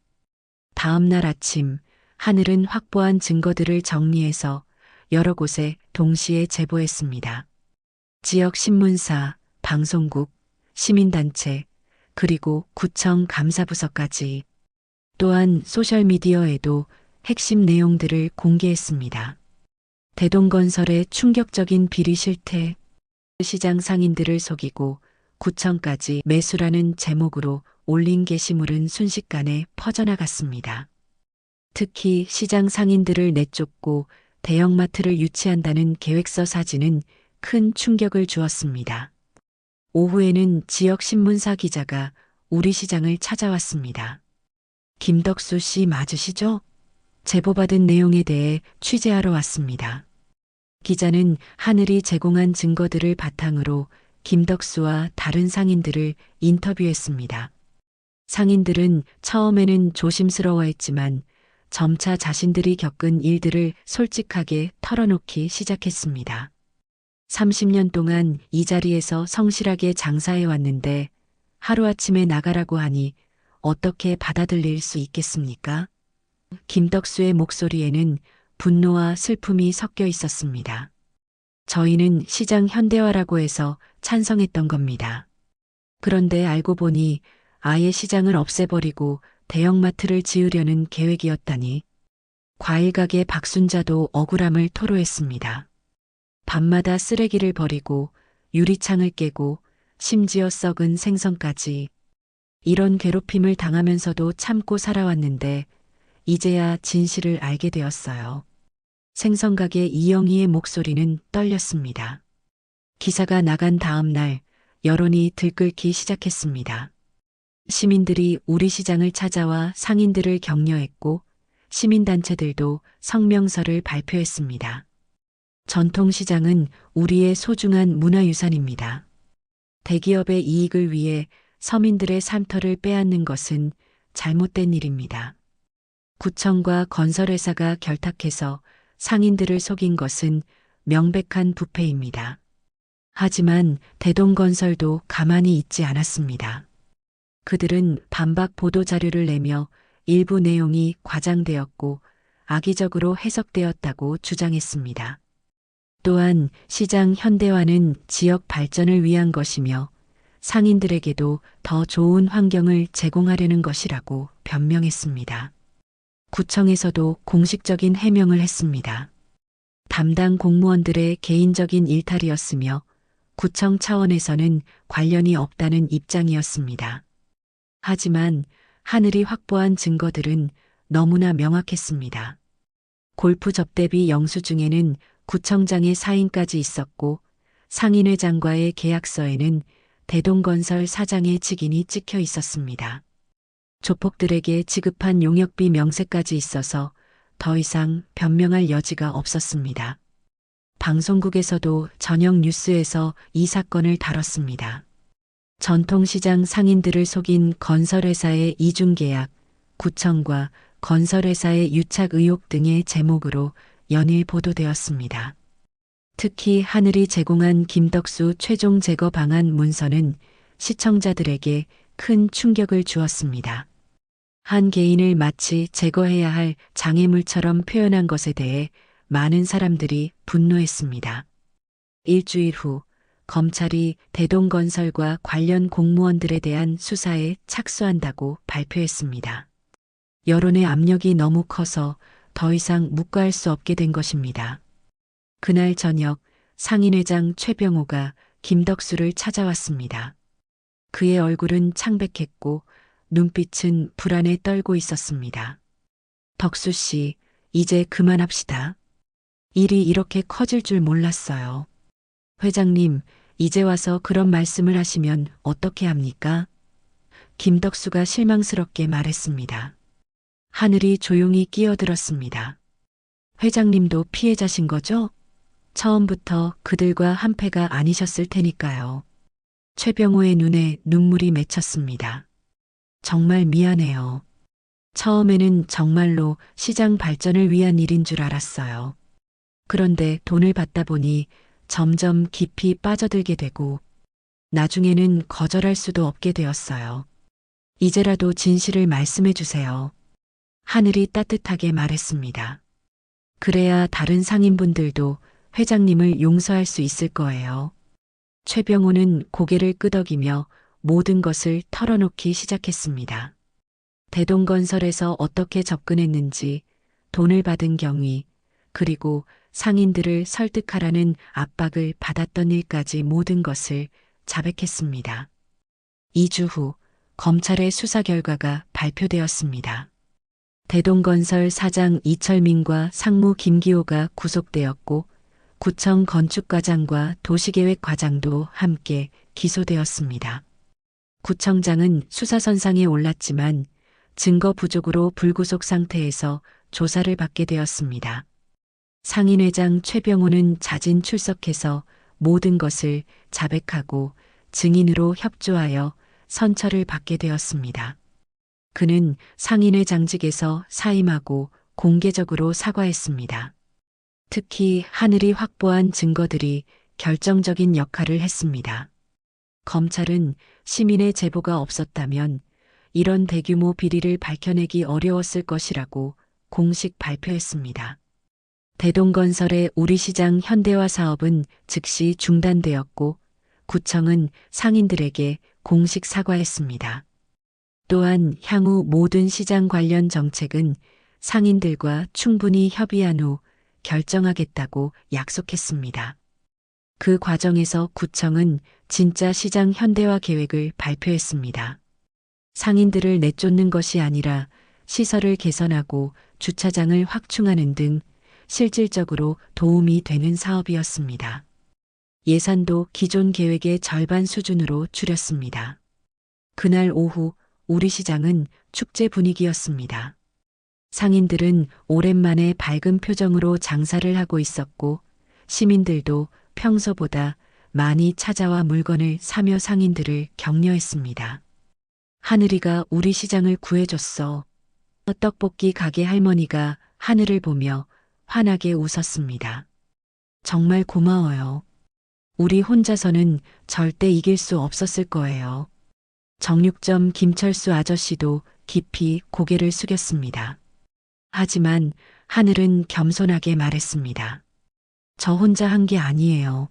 다음 날 아침, 하늘은 확보한 증거들을 정리해서 여러 곳에 동시에 제보했습니다. 지역 신문사, 방송국, 시민단체, 그리고 구청 감사부서까지. 또한 소셜미디어에도 핵심 내용들을 공개했습니다. 대동건설의 충격적인 비리 실태, 시장 상인들을 속이고 구청까지 매수라는 제목으로 올린 게시물은 순식간에 퍼져나갔습니다. 특히 시장 상인들을 내쫓고 대형마트를 유치한다는 계획서 사진은 큰 충격을 주었습니다. 오후에는 지역 신문사 기자가 우리 시장을 찾아왔습니다. 김덕수 씨 맞으시죠? 제보받은 내용에 대해 취재하러 왔습니다. 기자는 하늘이 제공한 증거들을 바탕으로 김덕수와 다른 상인들을 인터뷰했습니다. 상인들은 처음에는 조심스러워했지만 점차 자신들이 겪은 일들을 솔직하게 털어놓기 시작했습니다. 30년 동안 이 자리에서 성실하게 장사해 왔는데 하루아침에 나가라고 하니 어떻게 받아들일 수 있겠습니까? 김덕수의 목소리에는 분노와 슬픔이 섞여 있었습니다. 저희는 시장 현대화라고 해서 찬성했던 겁니다. 그런데 알고 보니 아예 시장을 없애버리고 대형마트를 지으려는 계획이었다니. 과일가게 박순자도 억울함을 토로했습니다. 밤마다 쓰레기를 버리고 유리창을 깨고 심지어 썩은 생선까지. 이런 괴롭힘을 당하면서도 참고 살아왔는데 이제야 진실을 알게 되었어요. 생선가게 이영희의 목소리는 떨렸습니다. 기사가 나간 다음 날 여론이 들끓기 시작했습니다. 시민들이 우리 시장을 찾아와 상인들을 격려했고 시민단체들도 성명서를 발표했습니다. 전통시장은 우리의 소중한 문화유산입니다. 대기업의 이익을 위해 서민들의 삶터를 빼앗는 것은 잘못된 일입니다. 구청과 건설회사가 결탁해서 상인들을 속인 것은 명백한 부패입니다. 하지만 대동건설도 가만히 있지 않았습니다. 그들은 반박 보도자료를 내며 일부 내용이 과장되었고 악의적으로 해석되었다고 주장했습니다. 또한 시장 현대화는 지역 발전을 위한 것이며 상인들에게도 더 좋은 환경을 제공하려는 것이라고 변명했습니다. 구청에서도 공식적인 해명을 했습니다. 담당 공무원들의 개인적인 일탈이었으며 구청 차원에서는 관련이 없다는 입장이었습니다. 하지만 하늘이 확보한 증거들은 너무나 명확했습니다. 골프 접대비 영수증에는 구청장의 사인까지 있었고 상인회장과의 계약서에는 대동건설 사장의 직인이 찍혀 있었습니다. 조폭들에게 지급한 용역비 명세까지 있어서 더 이상 변명할 여지가 없었습니다. 방송국에서도 저녁 뉴스에서 이 사건을 다뤘습니다. 전통시장 상인들을 속인 건설회사의 이중계약, 구청과 건설회사의 유착 의혹 등의 제목으로 연일 보도되었습니다. 특히 하늘이 제공한 김덕수 최종 제거 방안 문서는 시청자들에게 큰 충격을 주었습니다. 한 개인을 마치 제거해야 할 장애물처럼 표현한 것에 대해 많은 사람들이 분노했습니다. 일주일 후 검찰이 대동건설과 관련 공무원들에 대한 수사에 착수한다고 발표했습니다. 여론의 압력이 너무 커서 더 이상 묵과할 수 없게 된 것입니다. 그날 저녁 상인회장 최병호가 김덕수를 찾아왔습니다. 그의 얼굴은 창백했고 눈빛은 불안에 떨고 있었습니다. 덕수 씨, 이제 그만합시다. 일이 이렇게 커질 줄 몰랐어요. 회장님, 이제 와서 그런 말씀을 하시면 어떻게 합니까? 김덕수가 실망스럽게 말했습니다. 하늘이 조용히 끼어들었습니다. 회장님도 피해자신 거죠? 처음부터 그들과 한패가 아니셨을 테니까요. 최병호의 눈에 눈물이 맺혔습니다. 정말 미안해요. 처음에는 정말로 시장 발전을 위한 일인 줄 알았어요. 그런데 돈을 받다 보니 점점 깊이 빠져들게 되고 나중에는 거절할 수도 없게 되었어요. 이제라도 진실을 말씀해 주세요. 하늘이 따뜻하게 말했습니다. 그래야 다른 상인분들도 회장님을 용서할 수 있을 거예요. 최병호는 고개를 끄덕이며 모든 것을 털어놓기 시작했습니다. 대동건설에서 어떻게 접근했는지, 돈을 받은 경위, 그리고 상인들을 설득하라는 압박을 받았던 일까지 모든 것을 자백했습니다. 2주 후 검찰의 수사 결과가 발표되었습니다. 대동건설 사장 이철민과 상무 김기호가 구속되었고 구청 건축과장과 도시계획과장도 함께 기소되었습니다. 구청장은 수사선상에 올랐지만 증거 부족으로 불구속 상태에서 조사를 받게 되었습니다. 상인회장 최병호는 자진 출석해서 모든 것을 자백하고 증인으로 협조하여 선처를 받게 되었습니다. 그는 상인회장직에서 사임하고 공개적으로 사과했습니다. 특히 하늘이 확보한 증거들이 결정적인 역할을 했습니다. 검찰은 시민의 제보가 없었다면 이런 대규모 비리를 밝혀내기 어려웠을 것이라고 공식 발표했습니다. 대동건설의 우리시장 현대화 사업은 즉시 중단되었고 구청은 상인들에게 공식 사과했습니다. 또한 향후 모든 시장 관련 정책은 상인들과 충분히 협의한 후 결정하겠다고 약속했습니다. 그 과정에서 구청은 진짜 시장 현대화 계획을 발표했습니다. 상인들을 내쫓는 것이 아니라 시설을 개선하고 주차장을 확충하는 등 실질적으로 도움이 되는 사업이었습니다. 예산도 기존 계획의 절반 수준으로 줄였습니다. 그날 오후 우리 시장은 축제 분위기였습니다. 상인들은 오랜만에 밝은 표정으로 장사를 하고 있었고 시민들도 평소보다 많이 찾아와 물건을 사며 상인들을 격려했습니다. 하늘이가 우리 시장을 구해줬어. 떡볶이 가게 할머니가 하늘을 보며 환하게 웃었습니다. 정말 고마워요. 우리 혼자서는 절대 이길 수 없었을 거예요. 정육점 김철수 아저씨도 깊이 고개를 숙였습니다. 하지만 하늘은 겸손하게 말했습니다. 저 혼자 한 게 아니에요.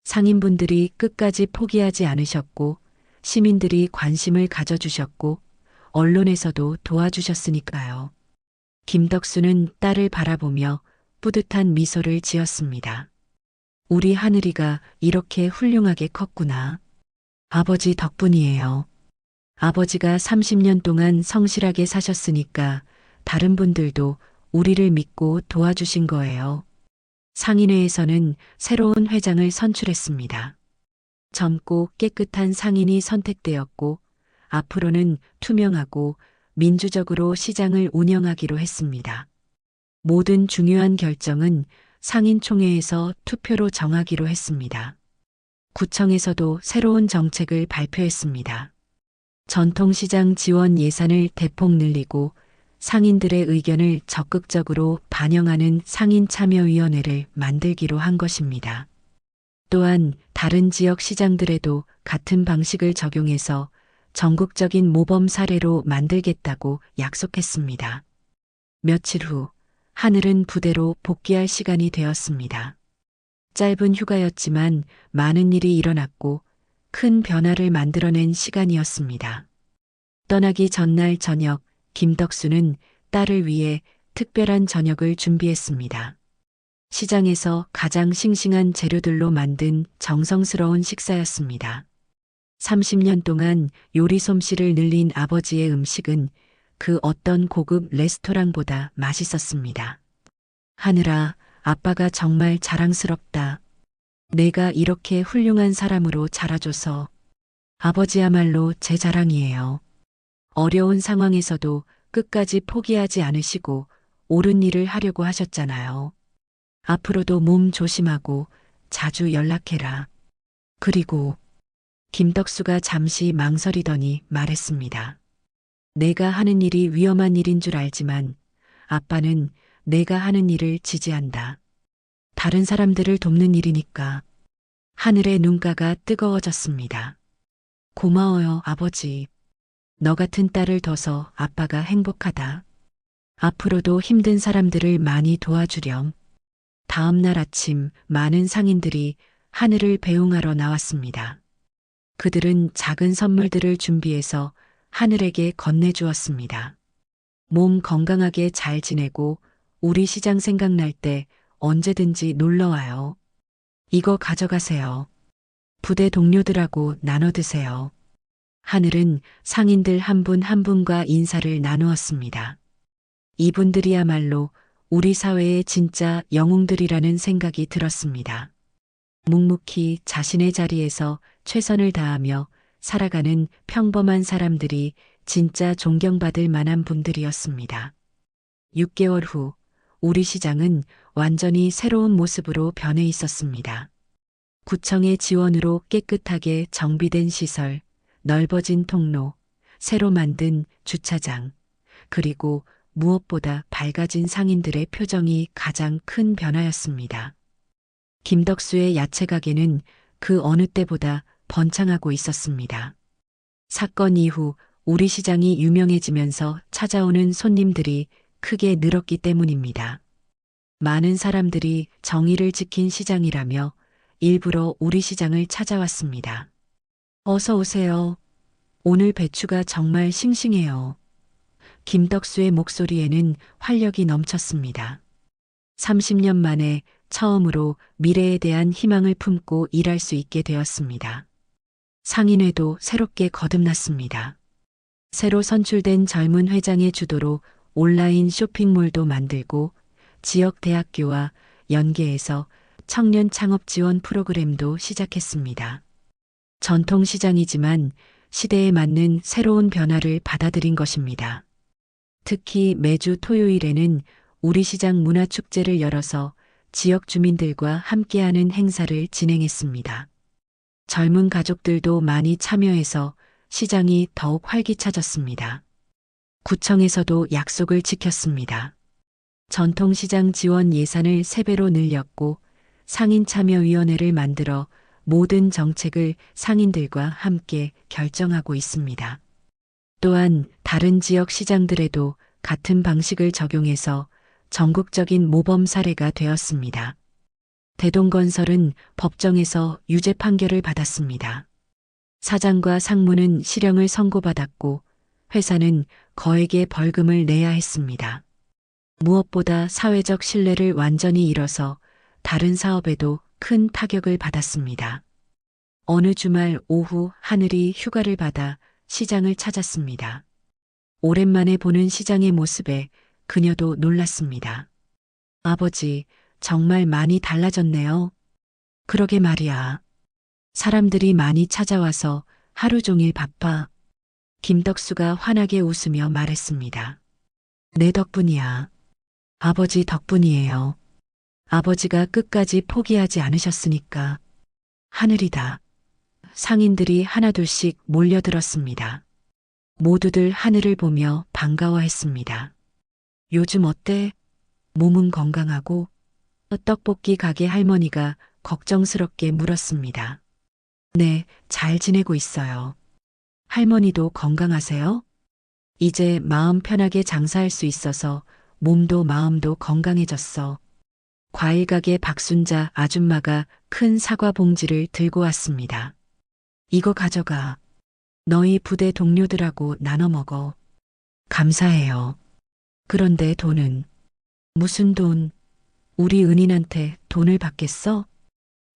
상인분들이 끝까지 포기하지 않으셨고 시민들이 관심을 가져주셨고 언론에서도 도와주셨으니까요. 김덕수는 딸을 바라보며 뿌듯한 미소를 지었습니다. 우리 하늘이가 이렇게 훌륭하게 컸구나. 아버지 덕분이에요. 아버지가 30년 동안 성실하게 사셨으니까 다른 분들도 우리를 믿고 도와주신 거예요. 상인회에서는 새로운 회장을 선출했습니다. 젊고 깨끗한 상인이 선택되었고 앞으로는 투명하고 민주적으로 시장을 운영하기로 했습니다. 모든 중요한 결정은 상인총회에서 투표로 정하기로 했습니다. 구청에서도 새로운 정책을 발표했습니다. 전통시장 지원 예산을 대폭 늘리고 상인들의 의견을 적극적으로 반영하는 상인참여위원회를 만들기로 한 것입니다. 또한 다른 지역 시장들에도 같은 방식을 적용해서 전국적인 모범 사례로 만들겠다고 약속했습니다. 며칠 후 하늘은 부대로 복귀할 시간이 되었습니다. 짧은 휴가였지만 많은 일이 일어났고 큰 변화를 만들어낸 시간이었습니다. 떠나기 전날 저녁, 김덕수는 딸을 위해 특별한 저녁을 준비했습니다. 시장에서 가장 싱싱한 재료들로 만든 정성스러운 식사였습니다. 30년 동안 요리 솜씨를 늘린 아버지의 음식은 그 어떤 고급 레스토랑보다 맛있었습니다. 하늘아, 아빠가 정말 자랑스럽다. 내가 이렇게 훌륭한 사람으로 자라줘서. 아버지야말로 제 자랑이에요. 어려운 상황에서도 끝까지 포기하지 않으시고 옳은 일을 하려고 하셨잖아요. 앞으로도 몸 조심하고 자주 연락해라. 그리고 김덕수가 잠시 망설이더니 말했습니다. 내가 하는 일이 위험한 일인 줄 알지만 아빠는 내가 하는 일을 지지한다. 다른 사람들을 돕는 일이니까. 하늘의 눈가가 뜨거워졌습니다. 고마워요, 아버지. 너 같은 딸을 둬서 아빠가 행복하다. 앞으로도 힘든 사람들을 많이 도와주렴. 다음 날 아침 많은 상인들이 하늘을 배웅하러 나왔습니다. 그들은 작은 선물들을 준비해서 하늘에게 건네주었습니다. 몸 건강하게 잘 지내고 우리 시장 생각날 때 언제든지 놀러와요. 이거 가져가세요. 부대 동료들하고 나눠 드세요. 하늘은 상인들 한 분 한 분과 인사를 나누었습니다. 이분들이야말로 우리 사회의 진짜 영웅들이라는 생각이 들었습니다. 묵묵히 자신의 자리에서 최선을 다하며 살아가는 평범한 사람들이 진짜 존경받을 만한 분들이었습니다. 6개월 후 우리 시장은 완전히 새로운 모습으로 변해 있었습니다. 구청의 지원으로 깨끗하게 정비된 시설, 넓어진 통로, 새로 만든 주차장, 그리고 무엇보다 밝아진 상인들의 표정이 가장 큰 변화였습니다. 김덕수의 야채 가게는 그 어느 때보다 번창하고 있었습니다. 사건 이후 우리 시장이 유명해지면서 찾아오는 손님들이 크게 늘었기 때문입니다. 많은 사람들이 정의를 지킨 시장이라며 일부러 우리 시장을 찾아왔습니다. 어서 오세요. 오늘 배추가 정말 싱싱해요. 김덕수의 목소리에는 활력이 넘쳤습니다. 30년 만에 처음으로 미래에 대한 희망을 품고 일할 수 있게 되었습니다. 상인회도 새롭게 거듭났습니다. 새로 선출된 젊은 회장의 주도로 온라인 쇼핑몰도 만들고 지역 대학교와 연계해서 청년 창업 지원 프로그램도 시작했습니다. 전통시장이지만 시대에 맞는 새로운 변화를 받아들인 것입니다. 특히 매주 토요일에는 우리 시장 문화축제를 열어서 지역 주민들과 함께하는 행사를 진행했습니다. 젊은 가족들도 많이 참여해서 시장이 더욱 활기차졌습니다. 구청에서도 약속을 지켰습니다. 전통시장 지원 예산을 3배로 늘렸고 상인참여위원회를 만들어 모든 정책을 상인들과 함께 결정하고 있습니다. 또한 다른 지역 시장들에도 같은 방식을 적용해서 전국적인 모범 사례가 되었습니다. 대동건설은 법정에서 유죄 판결을 받았습니다. 사장과 상무는 실형을 선고받았고 회사는 거액의 벌금을 내야 했습니다. 무엇보다 사회적 신뢰를 완전히 잃어서 다른 사업에도 큰 타격을 받았습니다. 어느 주말 오후 하늘이 휴가를 받아 시장을 찾았습니다. 오랜만에 보는 시장의 모습에 그녀도 놀랐습니다. 아버지, 정말 많이 달라졌네요. 그러게 말이야. 사람들이 많이 찾아와서 하루 종일 바빠. 김덕수가 환하게 웃으며 말했습니다. 내 덕분이야. 아버지 덕분이에요. 아버지가 끝까지 포기하지 않으셨으니까. 하늘이다. 상인들이 하나둘씩 몰려들었습니다. 모두들 하늘을 보며 반가워했습니다. 요즘 어때? 몸은 건강하고? 떡볶이 가게 할머니가 걱정스럽게 물었습니다. 네, 잘 지내고 있어요. 할머니도 건강하세요? 이제 마음 편하게 장사할 수 있어서 몸도 마음도 건강해졌어. 과일 가게 박순자 아줌마가 큰 사과 봉지를 들고 왔습니다. 이거 가져가. 너희 부대 동료들하고 나눠 먹어. 감사해요. 그런데 돈은? 무슨 돈? 우리 은인한테 돈을 받겠어?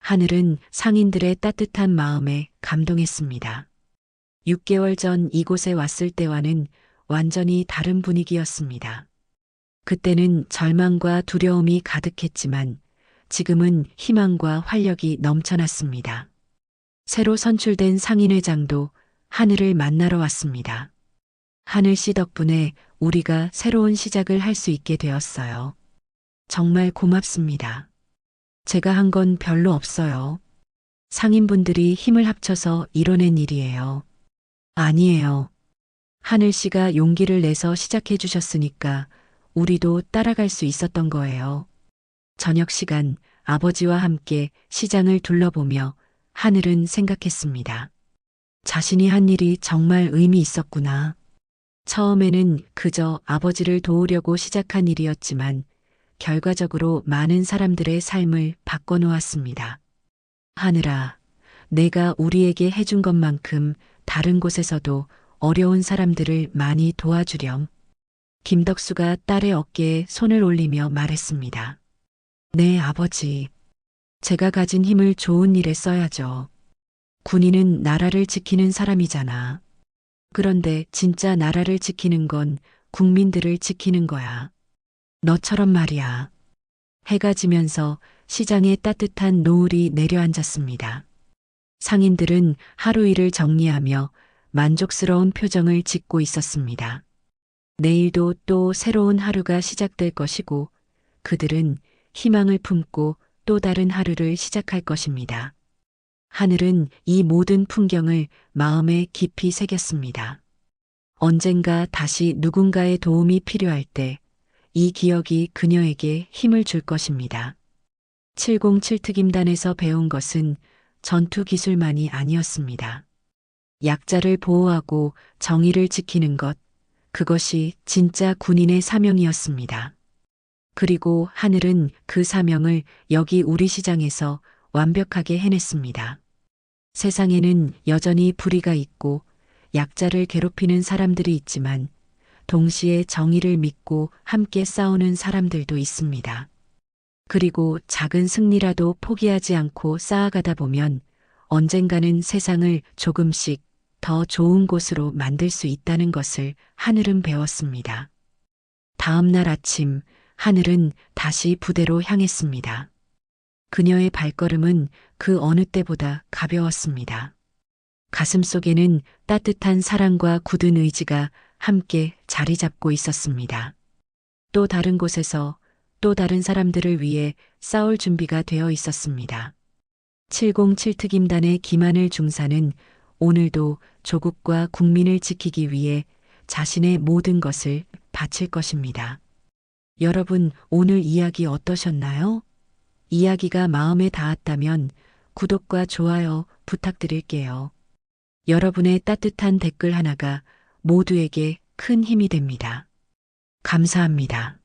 하늘은 상인들의 따뜻한 마음에 감동했습니다. 6개월 전 이곳에 왔을 때와는 완전히 다른 분위기였습니다. 그때는 절망과 두려움이 가득했지만 지금은 희망과 활력이 넘쳐났습니다. 새로 선출된 상인회장도 하늘을 만나러 왔습니다. 하늘 씨 덕분에 우리가 새로운 시작을 할 수 있게 되었어요. 정말 고맙습니다. 제가 한 건 별로 없어요. 상인분들이 힘을 합쳐서 이뤄낸 일이에요. 아니에요. 하늘 씨가 용기를 내서 시작해 주셨으니까 우리도 따라갈 수 있었던 거예요. 저녁 시간 아버지와 함께 시장을 둘러보며 하늘은 생각했습니다. 자신이 한 일이 정말 의미 있었구나. 처음에는 그저 아버지를 도우려고 시작한 일이었지만 결과적으로 많은 사람들의 삶을 바꿔놓았습니다. 하늘아, 내가 우리에게 해준 것만큼 다른 곳에서도 어려운 사람들을 많이 도와주렴. 김덕수가 딸의 어깨에 손을 올리며 말했습니다. 네, 아버지. 제가 가진 힘을 좋은 일에 써야죠. 군인은 나라를 지키는 사람이잖아. 그런데 진짜 나라를 지키는 건 국민들을 지키는 거야. 너처럼 말이야. 해가 지면서 시장에 따뜻한 노을이 내려앉았습니다. 상인들은 하루 일을 정리하며 만족스러운 표정을 짓고 있었습니다. 내일도 또 새로운 하루가 시작될 것이고 그들은 희망을 품고 또 다른 하루를 시작할 것입니다. 하늘은 이 모든 풍경을 마음에 깊이 새겼습니다. 언젠가 다시 누군가의 도움이 필요할 때 이 기억이 그녀에게 힘을 줄 것입니다. 707 특임단에서 배운 것은 전투 기술만이 아니었습니다. 약자를 보호하고 정의를 지키는 것, 그것이 진짜 군인의 사명이었습니다. 그리고 하늘은 그 사명을 여기 우리 시장에서 완벽하게 해냈습니다. 세상에는 여전히 불의가 있고 약자를 괴롭히는 사람들이 있지만 동시에 정의를 믿고 함께 싸우는 사람들도 있습니다. 그리고 작은 승리라도 포기하지 않고 쌓아가다 보면 언젠가는 세상을 조금씩 더 좋은 곳으로 만들 수 있다는 것을 하늘은 배웠습니다. 다음 날 아침 하늘은 다시 부대로 향했습니다. 그녀의 발걸음은 그 어느 때보다 가벼웠습니다. 가슴속에는 따뜻한 사랑과 굳은 의지가 함께 자리 잡고 있었습니다. 또 다른 곳에서 또 다른 사람들을 위해 싸울 준비가 되어 있었습니다. 707 특임단의 김하늘 중사는 오늘도 조국과 국민을 지키기 위해 자신의 모든 것을 바칠 것입니다. 여러분, 오늘 이야기 어떠셨나요? 이야기가 마음에 닿았다면 구독과 좋아요 부탁드릴게요. 여러분의 따뜻한 댓글 하나가 모두에게 큰 힘이 됩니다. 감사합니다.